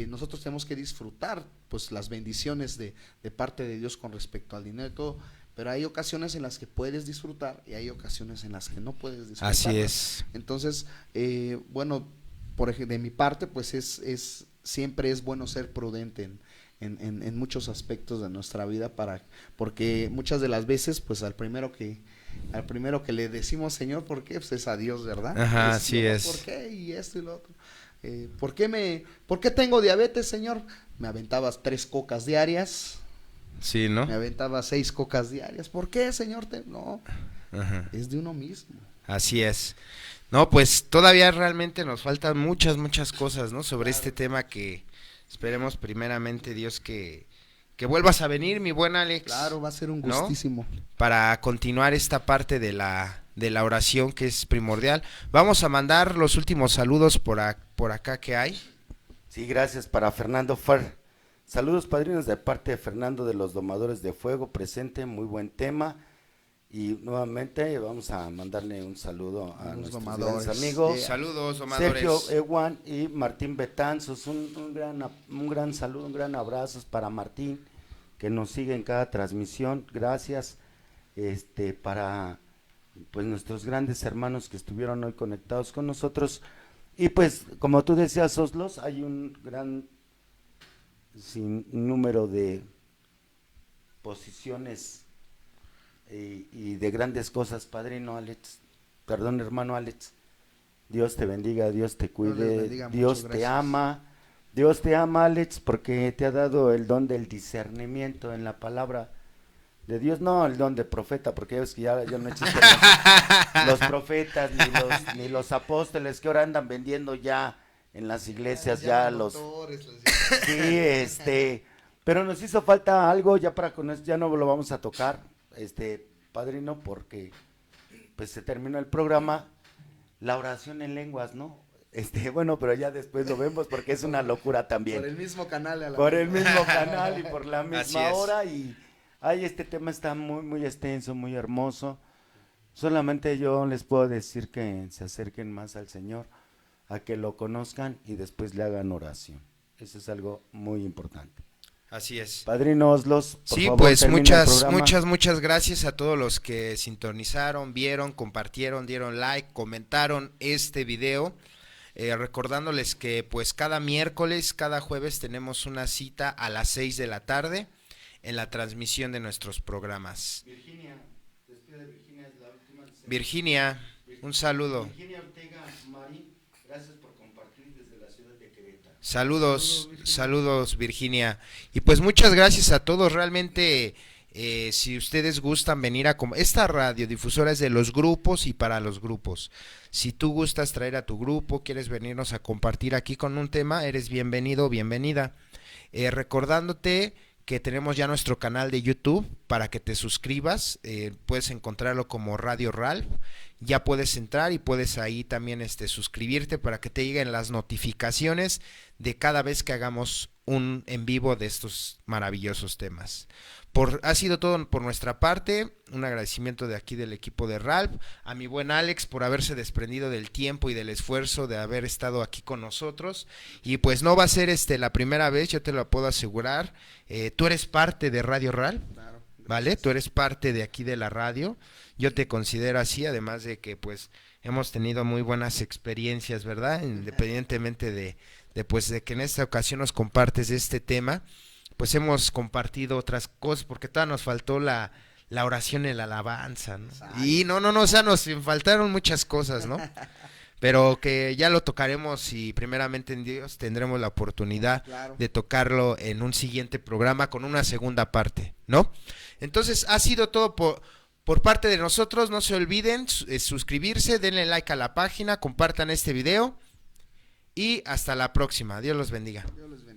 S3: nosotros tenemos que disfrutar pues las bendiciones de parte de Dios con respecto al dinero y todo, pero hay ocasiones en las que puedes disfrutar y hay ocasiones en las que no puedes disfrutar.
S2: Así es.
S3: Entonces, bueno, por ejemplo, de mi parte, pues siempre es bueno ser prudente en muchos aspectos de nuestra vida, porque muchas de las veces, pues al primero que le decimos Señor, ¿por qué? Pues es a Dios, ¿verdad?
S2: Ajá, así es.
S3: ¿Por qué? Y esto y lo otro. ¿Por qué tengo diabetes, Señor? Me aventabas 3 cocas diarias.
S2: Sí, ¿no?
S3: Me aventaba 6 cocas diarias. ¿Por qué, Señor? No,
S2: Ajá.
S3: es de uno mismo.
S2: Así es. No, pues todavía realmente nos faltan muchas cosas, ¿no? Sobre este tema, que esperemos primeramente Dios que vuelvas a venir, mi buen Alex.
S3: Claro, va a ser un
S2: ¿no?
S3: gustísimo.
S2: Para continuar esta parte de la oración, que es primordial. Vamos a mandar los últimos saludos por acá que hay.
S1: Sí, gracias para Fernando Fer. Saludos, padrinos, de parte de Fernando de los Domadores de Fuego, presente, muy buen tema. Y nuevamente vamos a mandarle un saludo a
S3: Los
S1: nuestros
S3: domadores.
S1: grandes amigos.
S2: Saludos, domadores.
S1: Sergio Ewan y Martín Betanzos, un gran saludo, un gran abrazo para Martín, que nos sigue en cada transmisión. Gracias para pues nuestros grandes hermanos que estuvieron hoy conectados con nosotros. Y pues, como tú decías, Oslos, hay un gran número de posiciones y de grandes cosas, padrino Alex, perdón, hermano Alex. Dios te bendiga, Dios te cuide, Dios te ama, Alex, porque te ha dado el don del discernimiento en la palabra de Dios, no el don de profeta, porque es que ya no existen los profetas ni los apóstoles que ahora andan vendiendo ya en las iglesias, ya los doctores, sí, pero nos hizo falta algo ya para con esto, ya no lo vamos a tocar, padrino, porque pues se terminó el programa, la oración en lenguas, ¿no? Bueno, pero ya después lo vemos porque es una locura también.
S3: Por el mismo canal.
S1: El mismo canal y por la misma hora. Y este tema está muy extenso, muy hermoso. Solamente yo les puedo decir que se acerquen más al Señor, a que lo conozcan y después le hagan oración. Eso es algo muy importante.
S2: Así es.
S1: Padrino Oslos, por favor,
S2: pues muchas gracias a todos los que sintonizaron, vieron, compartieron, dieron like, comentaron este video. Recordándoles que pues cada miércoles, cada jueves tenemos una cita a las 6 de la tarde en la transmisión de nuestros programas.
S1: Virginia, despide de Virginia, es la última.
S2: Virginia, Un saludo.
S1: Virginia Ortega, Mari, gracias por compartir desde la ciudad de Querétaro.
S2: Saludos, saludos Virginia. Y pues muchas gracias a todos, realmente si ustedes gustan venir a... Esta radiodifusora es de los grupos y para los grupos. Si tú gustas traer a tu grupo, quieres venirnos a compartir aquí con un tema, eres bienvenido, bienvenida. Recordándote que tenemos ya nuestro canal de YouTube para que te suscribas, puedes encontrarlo como Radio Ralph, ya puedes entrar y puedes ahí también suscribirte para que te lleguen las notificaciones de cada vez que hagamos un en vivo de estos maravillosos temas. Ha sido todo por nuestra parte, un agradecimiento de aquí del equipo de Ralph, a mi buen Alex por haberse desprendido del tiempo y del esfuerzo de haber estado aquí con nosotros, y pues no va a ser la primera vez, yo te lo puedo asegurar, tú eres parte de Radio Ralph, claro, ¿vale? Tú eres parte de aquí de la radio, yo te considero así, además de que pues hemos tenido muy buenas experiencias, ¿verdad? Independientemente de que en esta ocasión nos compartes este tema, pues hemos compartido otras cosas, porque todavía nos faltó la oración y la alabanza, ¿no? Y no, o sea, nos faltaron muchas cosas, ¿no? Pero que ya lo tocaremos y primeramente en Dios tendremos la oportunidad de tocarlo en un siguiente programa con una segunda parte, ¿no? Entonces ha sido todo por parte de nosotros, no se olviden suscribirse, denle like a la página, compartan este video y hasta la próxima, Dios los bendiga.
S3: Dios les bendiga.